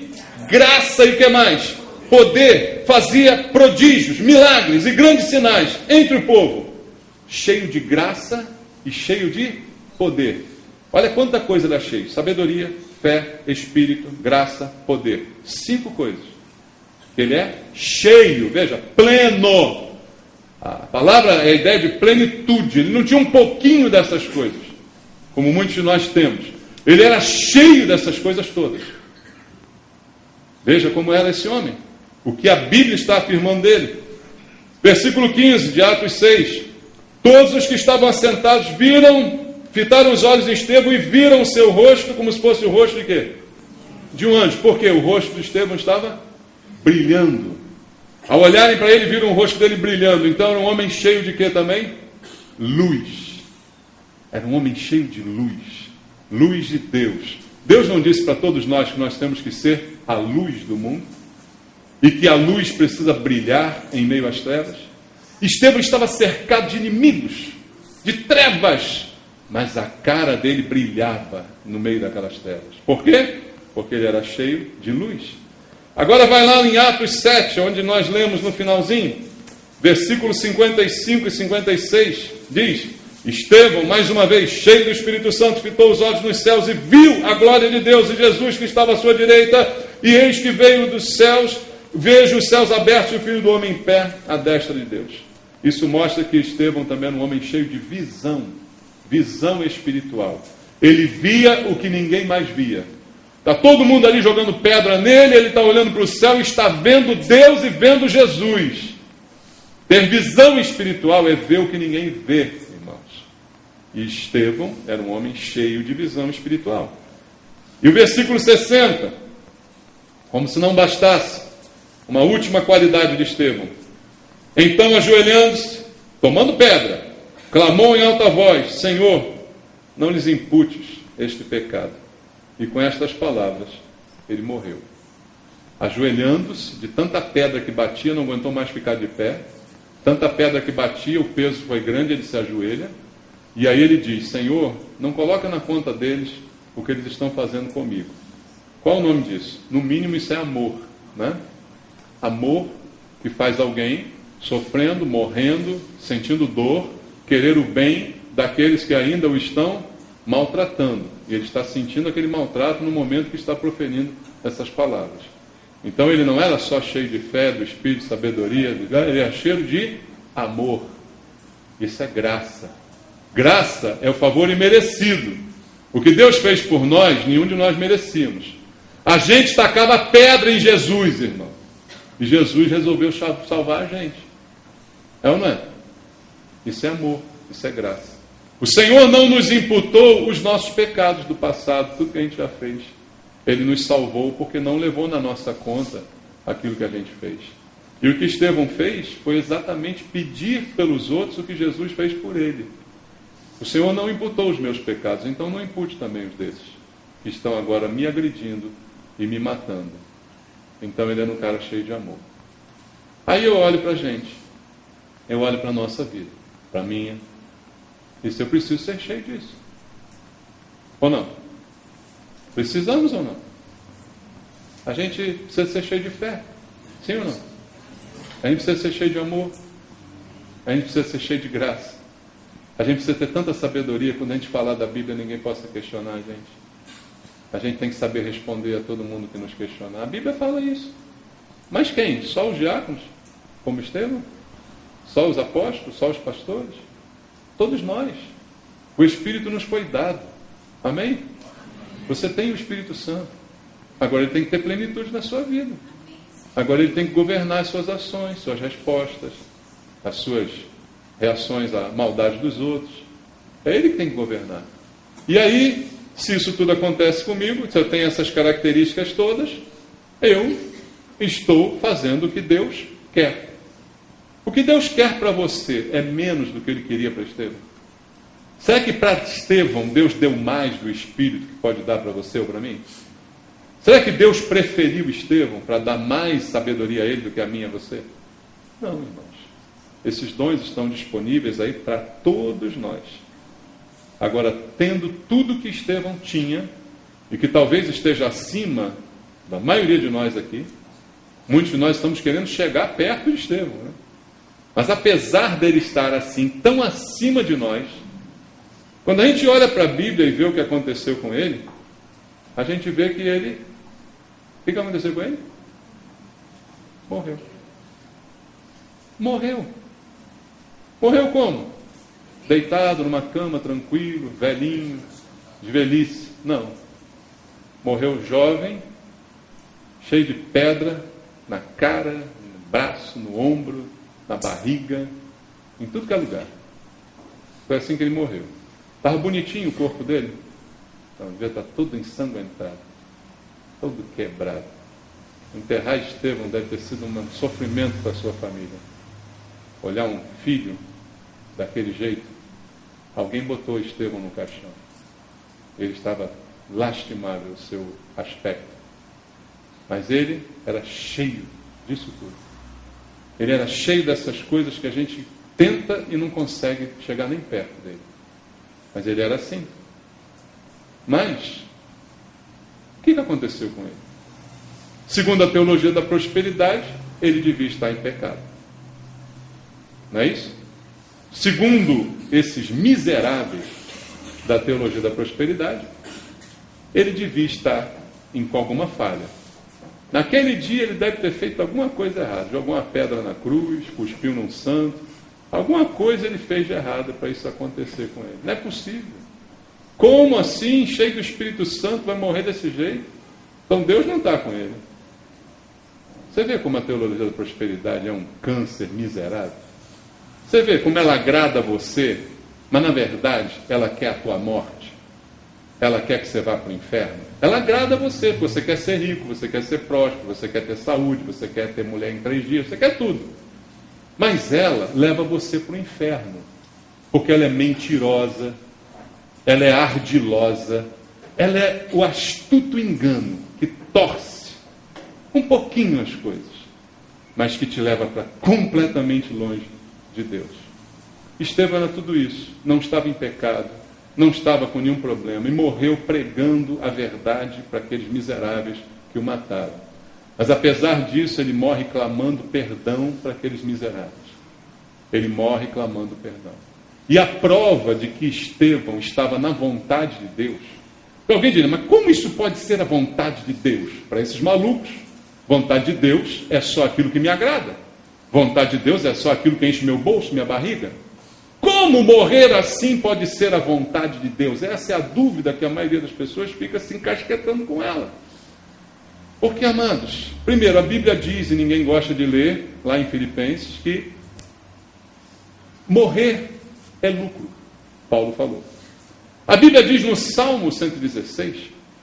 graça e que mais? Poder, fazia prodígios, milagres e grandes sinais entre o povo. Cheio de graça e cheio de poder. Olha quanta coisa era cheio. Sabedoria, fé, Espírito, graça, poder. 5 coisas. Ele é cheio, veja, pleno. A palavra é a ideia de plenitude. Ele não tinha um pouquinho dessas coisas, como muitos de nós temos. Ele era cheio dessas coisas todas. Veja como era esse homem. O que a Bíblia está afirmando dele. Versículo 15 de Atos 6. Todos os que estavam assentados fitaram os olhos em Estevão e viram o seu rosto como se fosse o rosto de quê? De um anjo. Por quê? O rosto de Estevão estava brilhando. Ao olharem para ele, viram o rosto dele brilhando. Então era um homem cheio de quê também? Luz. Era um homem cheio de luz. Luz de Deus. Deus não disse para todos nós que nós temos que ser a luz do mundo? E que a luz precisa brilhar em meio às trevas? Estevão estava cercado de inimigos, de trevas. Mas a cara dele brilhava no meio daquelas trevas. Por quê? Porque ele era cheio de luz. Agora vai lá em Atos 7, onde nós lemos no finalzinho, versículos 55 e 56, diz: Estevão, mais uma vez, cheio do Espírito Santo, fitou os olhos nos céus e viu a glória de Deus e Jesus que estava à sua direita, e eis que veio dos céus, vejo os céus abertos e o Filho do Homem em pé à destra de Deus. Isso mostra que Estevão também era um homem cheio de visão espiritual. Ele via o que ninguém mais via. Está todo mundo ali jogando pedra nele, ele está olhando para o céu e está vendo Deus e vendo Jesus. Ter visão espiritual é ver o que ninguém vê, irmãos. E Estevão era um homem cheio de visão espiritual. E o versículo 60, como se não bastasse, uma última qualidade de Estevão. Então, ajoelhando-se, tomando pedra, clamou em alta voz: Senhor, não lhes imputes este pecado. E com estas palavras, ele morreu. Ajoelhando-se, de tanta pedra que batia, não aguentou mais ficar de pé. Tanta pedra que batia, o peso foi grande, ele se ajoelha. E aí ele diz: Senhor, não coloca na conta deles o que eles estão fazendo comigo. Qual o nome disso? No mínimo isso é amor, né? Amor que faz alguém sofrendo, morrendo, sentindo dor, querer o bem daqueles que ainda o estão maltratando. E ele está sentindo aquele maltrato no momento que está proferindo essas palavras. Então ele não era só cheio de fé, do Espírito, de sabedoria, ele era cheio de amor. Isso é graça. Graça é o favor imerecido. O que Deus fez por nós, nenhum de nós merecíamos. A gente tacava pedra em Jesus, irmão. E Jesus resolveu salvar a gente. É ou não é? Isso é amor, isso é graça. O Senhor não nos imputou os nossos pecados do passado, tudo que a gente já fez. Ele nos salvou porque não levou na nossa conta aquilo que a gente fez. E o que Estevão fez foi exatamente pedir pelos outros o que Jesus fez por ele. O Senhor não imputou os meus pecados, então não impute também os desses, que estão agora me agredindo e me matando. Então ele era um cara cheio de amor. Aí eu olho para a gente, eu olho para a nossa vida, para a minha, e se eu preciso ser cheio disso. Ou não? Precisamos ou não? A gente precisa ser cheio de fé, sim ou não? A gente precisa ser cheio de amor, a gente precisa ser cheio de graça. A gente precisa ter tanta sabedoria, quando a gente falar da Bíblia, ninguém possa questionar a gente. A gente tem que saber responder a todo mundo que nos questionar. A Bíblia fala isso. Mas quem? Só os diáconos? Como Estevão? Só os apóstolos? Só os pastores? Todos nós. O Espírito nos foi dado. Amém? Você tem o Espírito Santo. Agora ele tem que ter plenitude na sua vida. Agora ele tem que governar as suas ações, suas respostas, as suas reações à maldade dos outros. É ele que tem que governar. E aí, se isso tudo acontece comigo, se eu tenho essas características todas, eu estou fazendo o que Deus quer. O que Deus quer para você é menos do que ele queria para Estevão? Será que para Estevão Deus deu mais do Espírito que pode dar para você ou para mim? Será que Deus preferiu Estevão para dar mais sabedoria a ele do que a mim e a você? Não, irmãos. Esses dons estão disponíveis aí para todos nós. Agora, tendo tudo que Estevão tinha, e que talvez esteja acima da maioria de nós aqui, muitos de nós estamos querendo chegar perto de Estevão, né? Mas apesar dele estar assim, tão acima de nós, quando a gente olha para a Bíblia e vê o que aconteceu com ele, a gente vê que ele... O que aconteceu com ele? Morreu. Morreu. Morreu como? Deitado numa cama, tranquilo, velhinho, de velhice. Não. Morreu jovem, cheio de pedra na cara, no braço, no ombro, na barriga, em tudo que é lugar. Foi assim que ele morreu. Estava bonitinho o corpo dele? Não, devia estar todo ensanguentado, todo quebrado. Enterrar Estevão deve ter sido um sofrimento para a sua família. Olhar um filho daquele jeito. Alguém botou Estevão no caixão. Ele estava lastimável, o seu aspecto. Mas ele era cheio disso tudo. Ele era cheio dessas coisas que a gente tenta e não consegue chegar nem perto dele. Mas ele era assim. Mas, o que aconteceu com ele? Segundo a teologia da prosperidade, ele devia estar em pecado. Não é isso? Segundo esses miseráveis da teologia da prosperidade, ele devia estar com alguma falha. Naquele dia ele deve ter feito alguma coisa errada. Jogou uma pedra na cruz, cuspiu num santo. Alguma coisa ele fez de errado para isso acontecer com ele. Não é possível. Como assim, cheio do Espírito Santo, vai morrer desse jeito? Então Deus não está com ele. Você vê como a teologia da prosperidade é um câncer miserável? Você vê como ela agrada a você, mas na verdade ela quer a tua morte. Ela quer que você vá para o inferno. Ela agrada a você, porque você quer ser rico, você quer ser próspero, você quer ter saúde, você quer ter mulher em 3 dias, você quer tudo. Mas ela leva você para o inferno, porque ela é mentirosa, ela é ardilosa, ela é o astuto engano que torce um pouquinho as coisas, mas que te leva para completamente longe de Deus. Estevão era tudo isso, não estava em pecado, não estava com nenhum problema, e morreu pregando a verdade para aqueles miseráveis que o mataram. Mas apesar disso, ele morre clamando perdão para aqueles miseráveis. Ele morre clamando perdão. E a prova de que Estevão estava na vontade de Deus. Alguém diria, mas como isso pode ser a vontade de Deus? Para esses malucos, vontade de Deus é só aquilo que me agrada. Vontade de Deus é só aquilo que enche meu bolso, minha barriga. Como morrer assim pode ser a vontade de Deus? Essa é a dúvida que a maioria das pessoas fica se encasquetando com ela. Porque, amados, primeiro, a Bíblia diz, e ninguém gosta de ler, lá em Filipenses, que morrer é lucro. Paulo falou. A Bíblia diz no Salmo 116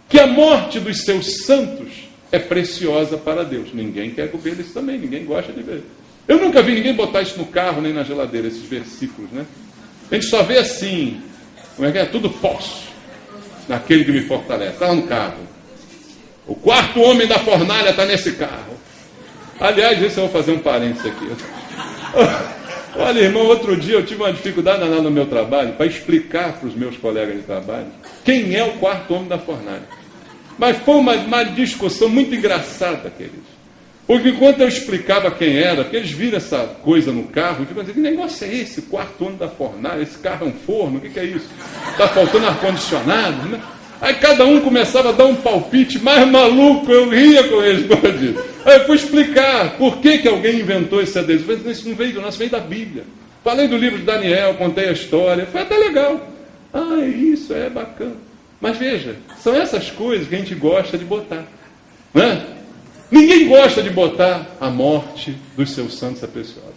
que a morte dos seus santos é preciosa para Deus. Ninguém quer ver isso também, ninguém gosta de ver. Eu nunca vi ninguém botar isso no carro nem na geladeira, esses versículos, né? A gente só vê assim, como é que é? Tudo posso, naquele que me fortalece. Está lá no carro. O quarto homem da fornalha está nesse carro. Aliás, esse eu vou fazer um parênteses aqui. Olha, irmão, outro dia eu tive uma dificuldade danada no meu trabalho para explicar para os meus colegas de trabalho quem é o quarto homem da fornalha. Mas foi uma discussão muito engraçada, queridos. Porque enquanto eu explicava quem era, porque eles viram essa coisa no carro, eu digo, que negócio é esse? Quarto homem da fornalha, esse carro é um forno, o que é isso? Está faltando ar-condicionado, né? Aí cada um começava a dar um palpite mais maluco, eu ria com eles por disso. Aí eu fui explicar por que alguém inventou esse adesivo. Isso não veio do nosso, veio da Bíblia. Falei do livro de Daniel, contei a história, foi até legal. Ah, isso é bacana. Mas veja, são essas coisas que a gente gosta de botar, né? Ninguém gosta de botar a morte dos seus santos apreciosos.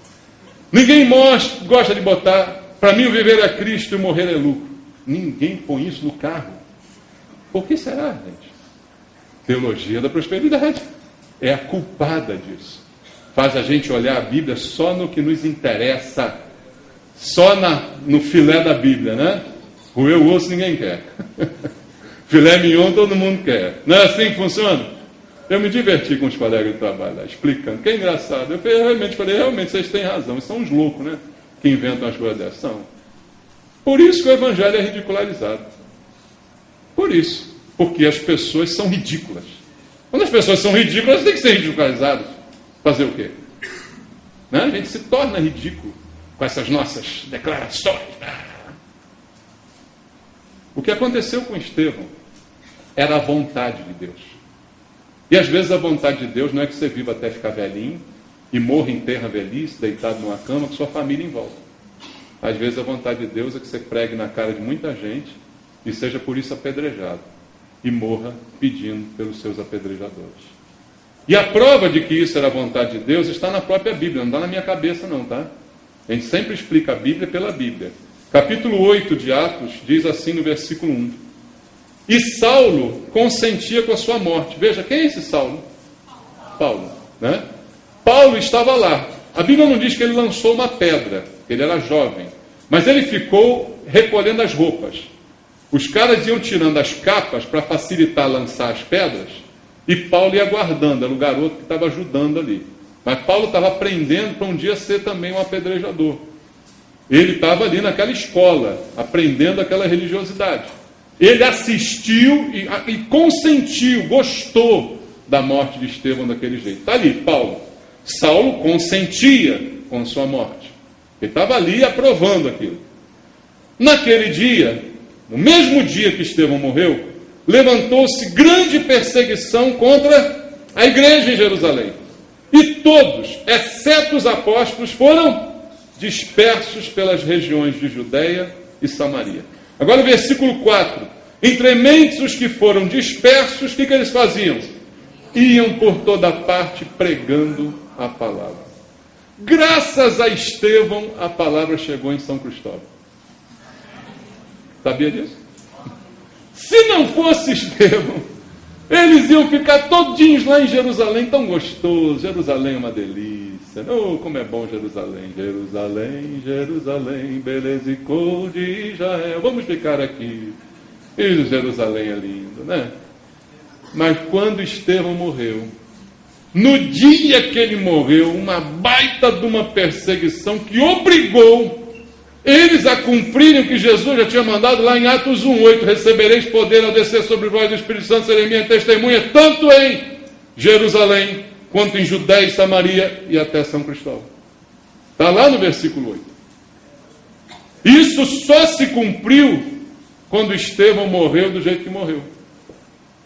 Ninguém gosta de botar, para mim o viver é Cristo e morrer é lucro. Ninguém põe isso no carro. Por que será, gente? Teologia da prosperidade é a culpada disso. Faz a gente olhar a Bíblia só no que nos interessa, só no filé da Bíblia, né? Roer o osso ninguém quer. Filé mignon todo mundo quer. Não é assim que funciona? Eu me diverti com os colegas de trabalho lá, explicando, que é engraçado. Eu realmente, vocês têm razão, são uns loucos, né? Que inventam as coisas dessas. São. Por isso que o Evangelho é ridicularizado. Por isso. Porque as pessoas são ridículas. Quando as pessoas são ridículas, tem que ser ridicularizadas. Fazer o quê? Né? A gente se torna ridículo com essas nossas declarações. O que aconteceu com Estevão era a vontade de Deus. E às vezes a vontade de Deus não é que você viva até ficar velhinho e morra em terra velhice, deitado numa cama com sua família em volta. Às vezes a vontade de Deus é que você pregue na cara de muita gente e seja por isso apedrejado e morra pedindo pelos seus apedrejadores. E a prova de que isso era a vontade de Deus está na própria Bíblia, não está na minha cabeça não, tá? A gente sempre explica a Bíblia pela Bíblia. Capítulo 8 de Atos diz assim no versículo 1. E Saulo consentia com a sua morte. Veja, quem é esse Saulo? Paulo, né? Paulo estava lá. A Bíblia não diz que ele lançou uma pedra, ele era jovem. Mas ele ficou recolhendo as roupas. Os caras iam tirando as capas para facilitar lançar as pedras. E Paulo ia guardando, era o garoto que estava ajudando ali. Mas Paulo estava aprendendo para um dia ser também um apedrejador. Ele estava ali naquela escola, aprendendo aquela religiosidade. Ele assistiu e consentiu, gostou da morte de Estevão daquele jeito. Está ali, Paulo. Saulo consentia com sua morte. Ele estava ali aprovando aquilo. Naquele dia, no mesmo dia que Estevão morreu, levantou-se grande perseguição contra a igreja em Jerusalém. E todos, exceto os apóstolos, foram dispersos pelas regiões de Judeia e Samaria. Agora o versículo 4. Entre mentes os que foram dispersos, o que eles faziam? Iam por toda parte pregando a palavra. Graças a Estevão, a palavra chegou em São Cristóvão. Sabia disso? Se não fosse Estevão, eles iam ficar todinhos lá em Jerusalém, tão gostoso. Jerusalém é uma delícia. Oh, como é bom Jerusalém. Jerusalém, Jerusalém, beleza e cor de Israel. Vamos ficar aqui. E Jerusalém é lindo, né? Mas quando Estevão morreu, no dia que ele morreu, uma baita de uma perseguição que obrigou eles a cumprirem o que Jesus já tinha mandado lá em Atos 1:8, recebereis poder ao descer sobre vós do Espírito Santo, serem minha testemunha, tanto em Jerusalém, quanto em Judéia e Samaria e até São Cristóvão. Está lá no versículo 8. Isso só se cumpriu quando Estevão morreu do jeito que morreu.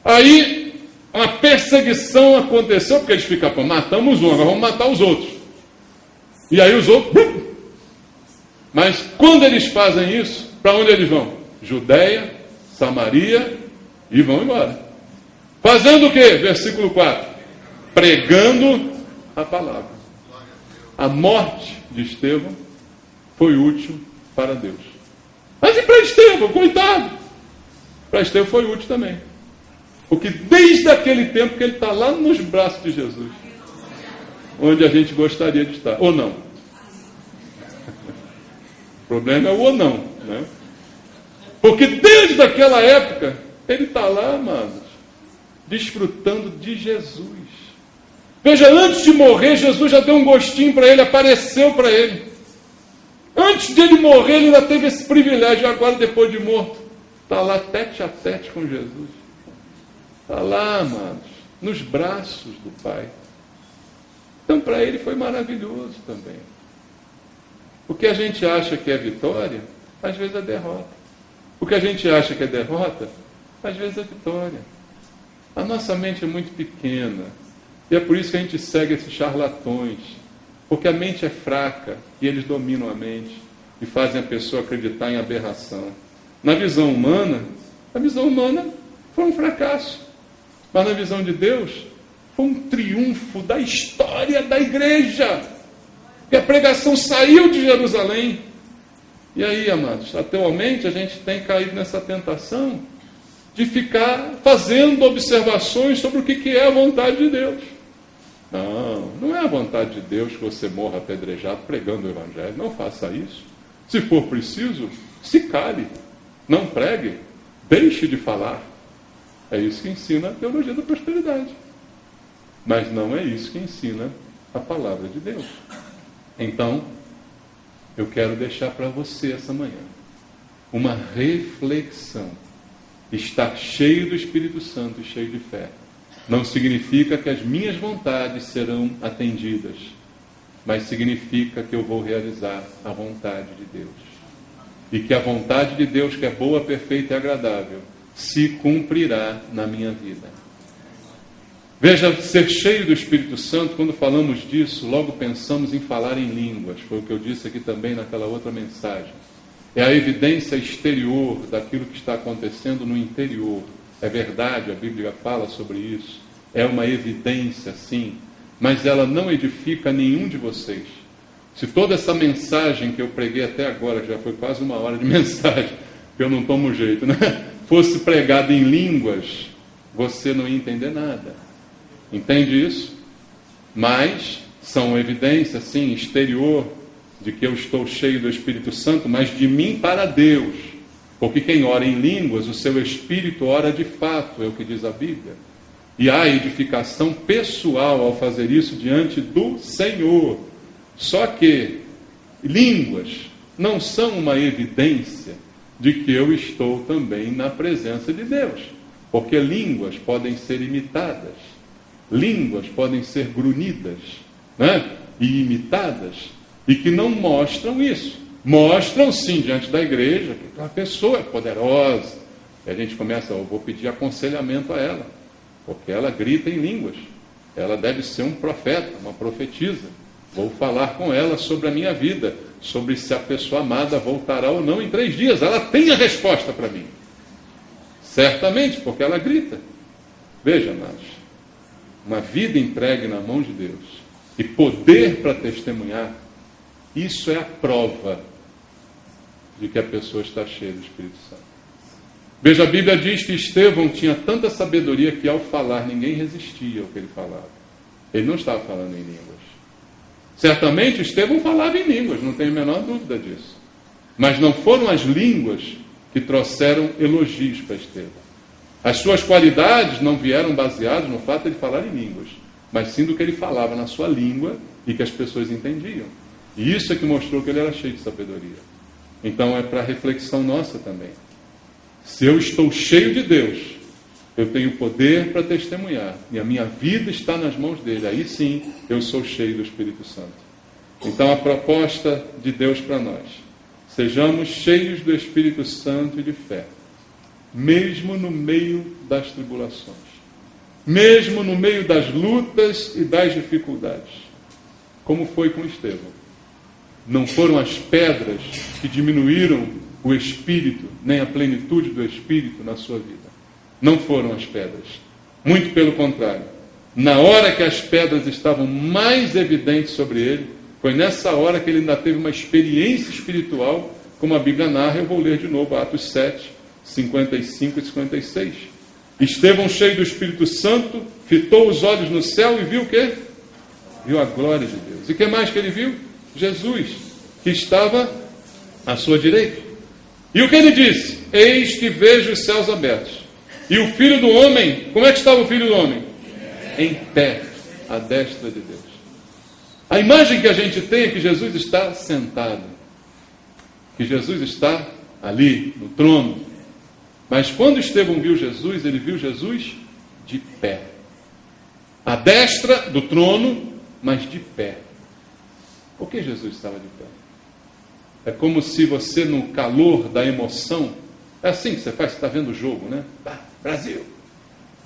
Aí uma perseguição aconteceu, porque eles ficavam, matamos um, agora vamos matar os outros. E aí os outros... Mas quando eles fazem isso, para onde eles vão? Judéia, Samaria e vão embora. Fazendo o quê? Versículo 4. Pregando a palavra. A morte de Estevão foi útil para Deus. Mas e para Estevão? Coitado! Para Estevão foi útil também. Porque desde aquele tempo que ele está lá nos braços de Jesus, onde a gente gostaria de estar, ou não. O problema é o ou não, né? Porque desde aquela época, ele está lá, amados, desfrutando de Jesus. Veja, antes de morrer, Jesus já deu um gostinho para ele, apareceu para ele. Antes de ele morrer, ele ainda teve esse privilégio. Agora, depois de morto, está lá tete a tete com Jesus. Está lá, amados, nos braços do Pai. Então, para ele foi maravilhoso também. O que a gente acha que é vitória, às vezes é derrota. O que a gente acha que é derrota, às vezes é vitória. A nossa mente é muito pequena. E é por isso que a gente segue esses charlatões. Porque a mente é fraca e eles dominam a mente e fazem a pessoa acreditar em aberração. Na visão humana, a visão humana foi um fracasso. Mas na visão de Deus, foi um triunfo da história da igreja. E a pregação saiu de Jerusalém. E aí, amados, atualmente a gente tem caído nessa tentação de ficar fazendo observações sobre o que é a vontade de Deus. Não é a vontade de Deus que você morra apedrejado pregando o Evangelho. Não faça isso. Se for preciso, se cale. Não pregue. Deixe de falar. É isso que ensina a teologia da prosperidade. Mas não é isso que ensina a palavra de Deus. Então, eu quero deixar para você essa manhã uma reflexão. Estar cheio do Espírito Santo e cheio de fé não significa que as minhas vontades serão atendidas, mas significa que eu vou realizar a vontade de Deus. E que a vontade de Deus, que é boa, perfeita e agradável, se cumprirá na minha vida. Veja, ser cheio do Espírito Santo, quando falamos disso, logo pensamos em falar em línguas. Foi o que eu disse aqui também naquela outra mensagem. É a evidência exterior daquilo que está acontecendo no interior. É verdade, a Bíblia fala sobre isso. É uma evidência, sim, mas ela não edifica nenhum de vocês. Se toda essa mensagem que eu preguei até agora, que já foi quase 1 hora de mensagem, que eu não tomo jeito, né? Fosse pregada em línguas, você não ia entender nada. Entende isso? Mas são evidência, sim, exterior, de que eu estou cheio do Espírito Santo, mas de mim para Deus. Porque quem ora em línguas, o seu espírito ora de fato, é o que diz a Bíblia. E há edificação pessoal ao fazer isso diante do Senhor. Só que línguas não são uma evidência de que eu estou também na presença de Deus. Porque línguas podem ser imitadas. Línguas podem ser grunhidas, né? E imitadas. E que não mostram isso. Mostram sim diante da igreja que a pessoa é poderosa. E a gente começa, eu vou pedir aconselhamento a ela, porque ela grita em línguas. Ela deve ser um profeta, uma profetisa. Vou falar com ela sobre a minha vida, sobre se a pessoa amada voltará ou não em 3 dias. Ela tem a resposta para mim. Certamente, porque ela grita. Veja, amados, uma vida entregue na mão de Deus e poder para testemunhar, isso é a prova de que a pessoa está cheia do Espírito Santo. Veja, a Bíblia diz que Estevão tinha tanta sabedoria que ao falar ninguém resistia ao que ele falava. Ele não estava falando em línguas. Certamente Estevão falava em línguas, não tenho a menor dúvida disso. Mas não foram as línguas que trouxeram elogios para Estevão. As suas qualidades não vieram baseadas no fato de ele falar em línguas, mas sim do que ele falava na sua língua e que as pessoas entendiam. E isso é que mostrou que ele era cheio de sabedoria. Então é para reflexão nossa também. Se eu estou cheio de Deus, eu tenho poder para testemunhar, e a minha vida está nas mãos dele. Aí sim, eu sou cheio do Espírito Santo. Então a proposta de Deus para nós: sejamos cheios do Espírito Santo e de fé, mesmo no meio das tribulações, mesmo no meio das lutas e das dificuldades, como foi com Estevão. Não foram as pedras que diminuíram o Espírito, nem a plenitude do Espírito na sua vida. Não foram as pedras. Muito pelo contrário. Na hora que as pedras estavam mais evidentes sobre ele, foi nessa hora que ele ainda teve uma experiência espiritual, como a Bíblia narra. Eu vou ler de novo Atos 7, 55 e 56. Estevão, cheio do Espírito Santo, fitou os olhos no céu e viu o quê? Viu a glória de Deus. E o que mais que ele viu? Jesus, que estava à sua direita. E o que ele disse? Eis que vejo os céus abertos. E o Filho do Homem, como é que estava o Filho do Homem? Em pé, à destra de Deus. A imagem que a gente tem é que Jesus está sentado, que Jesus está ali, no trono. Mas quando Estevão viu Jesus, ele viu Jesus de pé. À destra do trono, mas de pé. Por que Jesus estava de pé? É como se você, no calor da emoção, é assim que você faz, você está vendo o jogo, né? Brasil.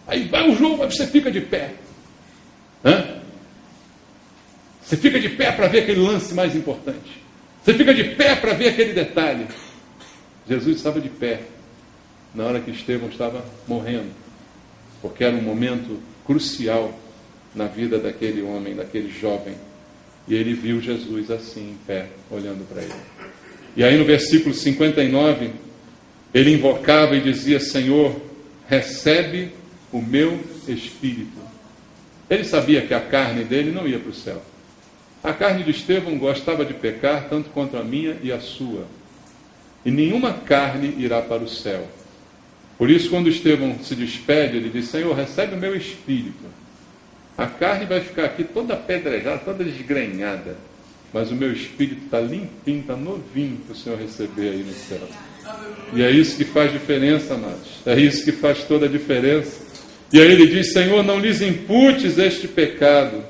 Aí vai o jogo, aí você fica de pé. Você fica de pé para ver aquele lance mais importante. Você fica de pé para ver aquele detalhe. Jesus estava de pé na hora que Estevão estava morrendo, porque era um momento crucial na vida daquele homem, daquele jovem. E ele viu Jesus assim, em pé, olhando para ele. E aí no versículo 59, ele invocava e dizia: Senhor, recebe o meu espírito. Ele sabia que a carne dele não ia para o céu. A carne de Estevão gostava de pecar, tanto quanto a minha e a sua. E nenhuma carne irá para o céu. Por isso, quando Estevão se despede, ele diz: Senhor, recebe o meu espírito. A carne vai ficar aqui toda apedrejada, toda desgrenhada, mas o meu espírito está limpinho, está novinho para o Senhor receber aí no céu. E é isso que faz diferença, amados. É isso que faz toda a diferença. E aí ele diz: Senhor, não lhes imputes este pecado,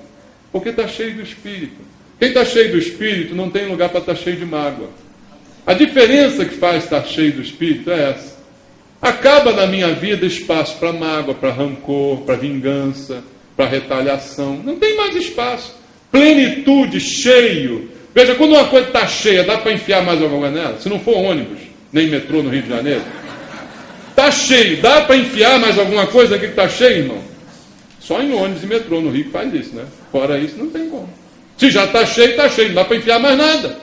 porque está cheio do Espírito. Quem está cheio do Espírito não tem lugar para estar cheio de mágoa. A diferença que faz estar cheio do Espírito é essa. Acaba na minha vida espaço para mágoa, para rancor, para vingança, para retaliação. Não tem mais espaço. Plenitude, cheio. Veja, quando uma coisa está cheia, dá para enfiar mais alguma coisa nela? Se não for ônibus, nem metrô no Rio de Janeiro. Está cheio, dá para enfiar mais alguma coisa aqui que está cheio, irmão? Só em ônibus e metrô no Rio que faz isso, né? Fora isso, não tem como. Se já está cheio, não dá para enfiar mais nada.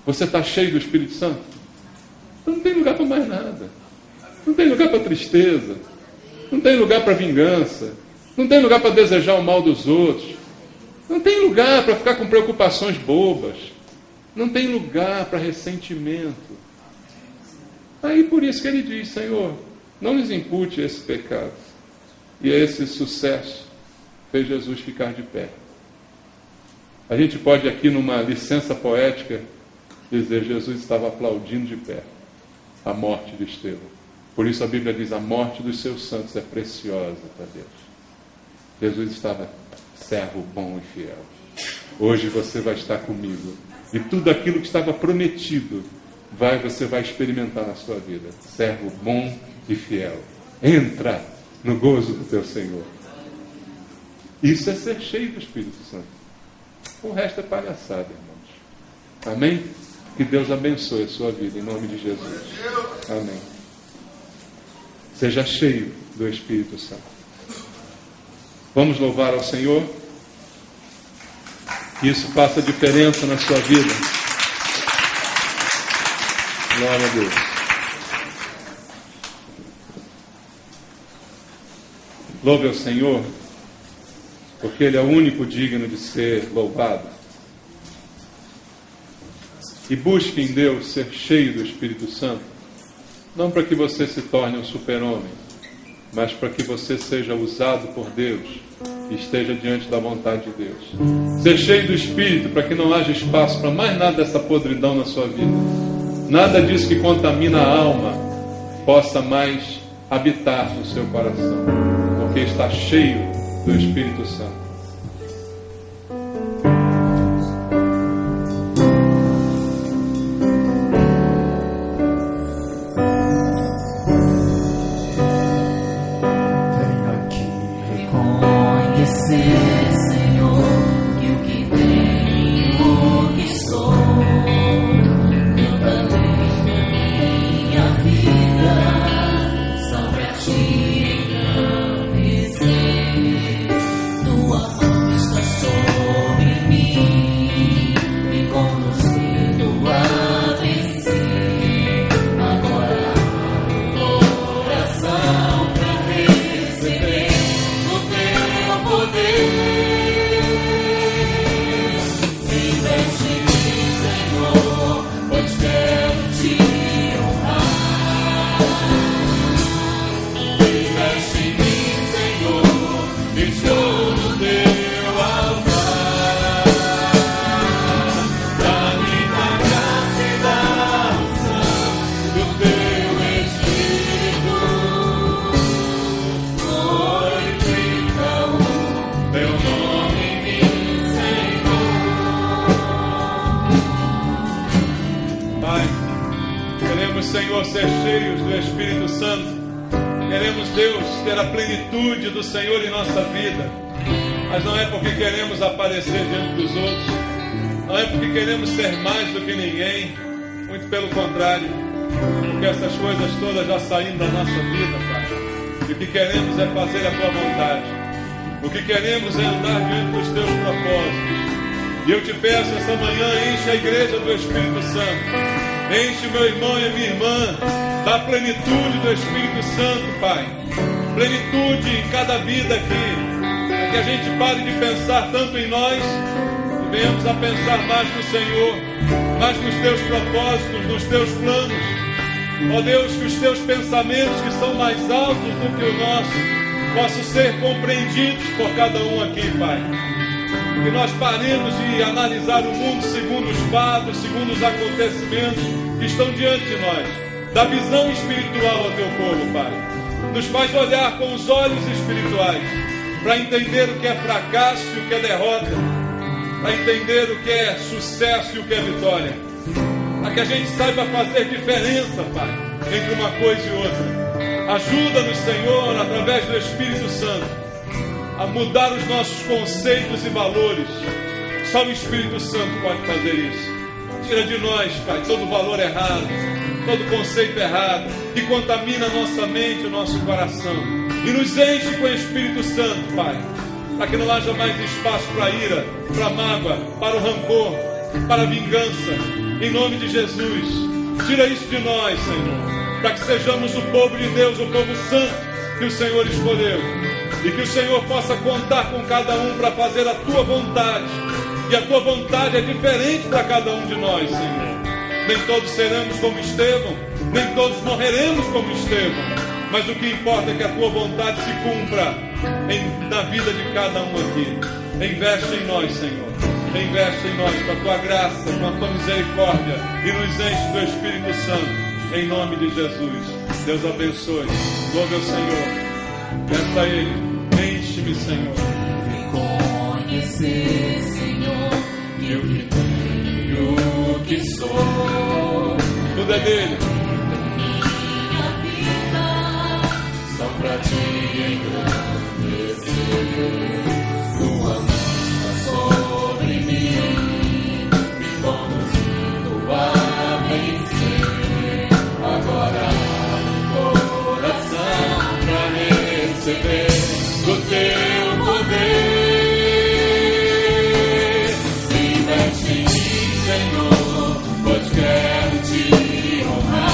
Você está cheio do Espírito Santo? Então não tem lugar para mais nada. Não tem lugar para tristeza. Não tem lugar para vingança. Não tem lugar para desejar o mal dos outros. Não tem lugar para ficar com preocupações bobas. Não tem lugar para ressentimento. Aí por isso que ele diz: Senhor, não lhes impute esse pecado. E esse sucesso fez Jesus ficar de pé. A gente pode aqui, numa licença poética, dizer: Jesus estava aplaudindo de pé a morte de Estevão. Por isso a Bíblia diz: a morte dos seus santos é preciosa para Deus. Jesus estava: servo bom e fiel, hoje você vai estar comigo, e tudo aquilo que estava prometido você vai experimentar na sua vida. Servo bom e fiel, entra no gozo do teu Senhor. Isso é ser cheio do Espírito Santo. O resto é palhaçada, irmãos. Amém? Que Deus abençoe a sua vida, em nome de Jesus. Amém. Seja cheio do Espírito Santo. Vamos louvar ao Senhor. Isso faça diferença na sua vida. Glória a Deus. Louve ao Senhor, porque Ele é o único digno de ser louvado. E busque em Deus ser cheio do Espírito Santo, não para que você se torne um super-homem, mas para que você seja usado por Deus e esteja diante da vontade de Deus. Ser cheio do Espírito para que não haja espaço para mais nada dessa podridão na sua vida. Nada disso que contamina a alma possa mais habitar no seu coração, porque está cheio do Espírito Santo. Senhor, ser cheios do Espírito Santo. Queremos, Deus, ter a plenitude do Senhor em nossa vida. Mas não é porque queremos aparecer diante dos outros, não é porque queremos ser mais do que ninguém, muito pelo contrário, porque essas coisas todas já saíram da nossa vida, Pai. E o que queremos é fazer a Tua vontade. O que queremos é andar diante dos Teus propósitos. E eu te peço essa manhã, enche a igreja do Espírito Santo. Enche o meu irmão e a minha irmã da plenitude do Espírito Santo, Pai. Plenitude em cada vida aqui. Para que a gente pare de pensar tanto em nós e venhamos a pensar mais no Senhor, mais nos Teus propósitos, nos Teus planos. Ó Deus, que os Teus pensamentos, que são mais altos do que o nosso, possam ser compreendidos por cada um aqui, Pai. Que nós paremos de analisar o mundo segundo os fatos, segundo os acontecimentos que estão diante de nós. Dá visão espiritual ao Teu povo, Pai. Nos faz olhar com os olhos espirituais para entender o que é fracasso e o que é derrota, para entender o que é sucesso e o que é vitória, para que a gente saiba fazer diferença, Pai, entre uma coisa e outra. Ajuda-nos, Senhor, através do Espírito Santo, a mudar os nossos conceitos e valores. Só o Espírito Santo pode fazer isso. Tira de nós, Pai, todo valor errado, todo conceito errado, que contamina a nossa mente, o nosso coração. E nos enche com o Espírito Santo, Pai, para que não haja mais espaço para a ira, para a mágoa, para o rancor, para a vingança. Em nome de Jesus, tira isso de nós, Senhor, para que sejamos o povo de Deus, o povo santo que o Senhor escolheu. E que o Senhor possa contar com cada um para fazer a Tua vontade. E a Tua vontade é diferente para cada um de nós, Senhor. Nem todos seremos como Estevão, nem todos morreremos como Estevão. Mas o que importa é que a Tua vontade se cumpra na vida de cada um aqui. Investe em nós, Senhor. Investe em nós com a Tua graça, com a Tua misericórdia. E nos enche do Espírito Santo. Em nome de Jesus. Deus abençoe. Louve ao Senhor. Peça a Ele, enche-me, Senhor. Reconhecer, Senhor, que eu que tenho, o que sou, tudo é dele. Minha vida, só pra Te engrandecer. Tua mão sobre mim, me conduzindo a vencer. Agora do Teu poder, investe em mim, Senhor, pois quero Te honrar.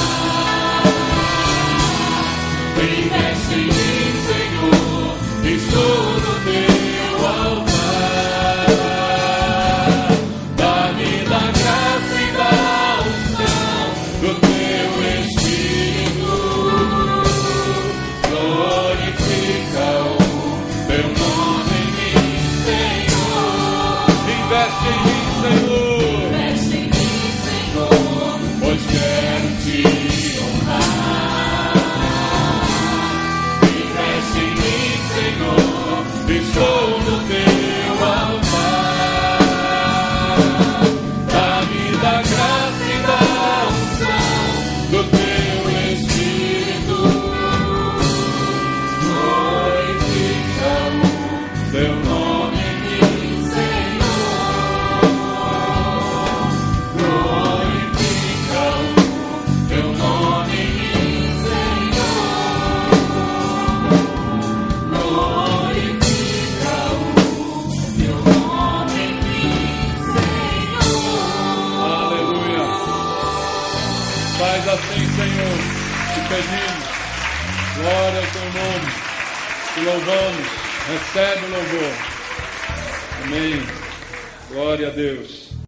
Faz assim, Senhor, te pedimos. Glória ao teu nome. Te louvamos. Recebe o louvor. Amém. Glória a Deus.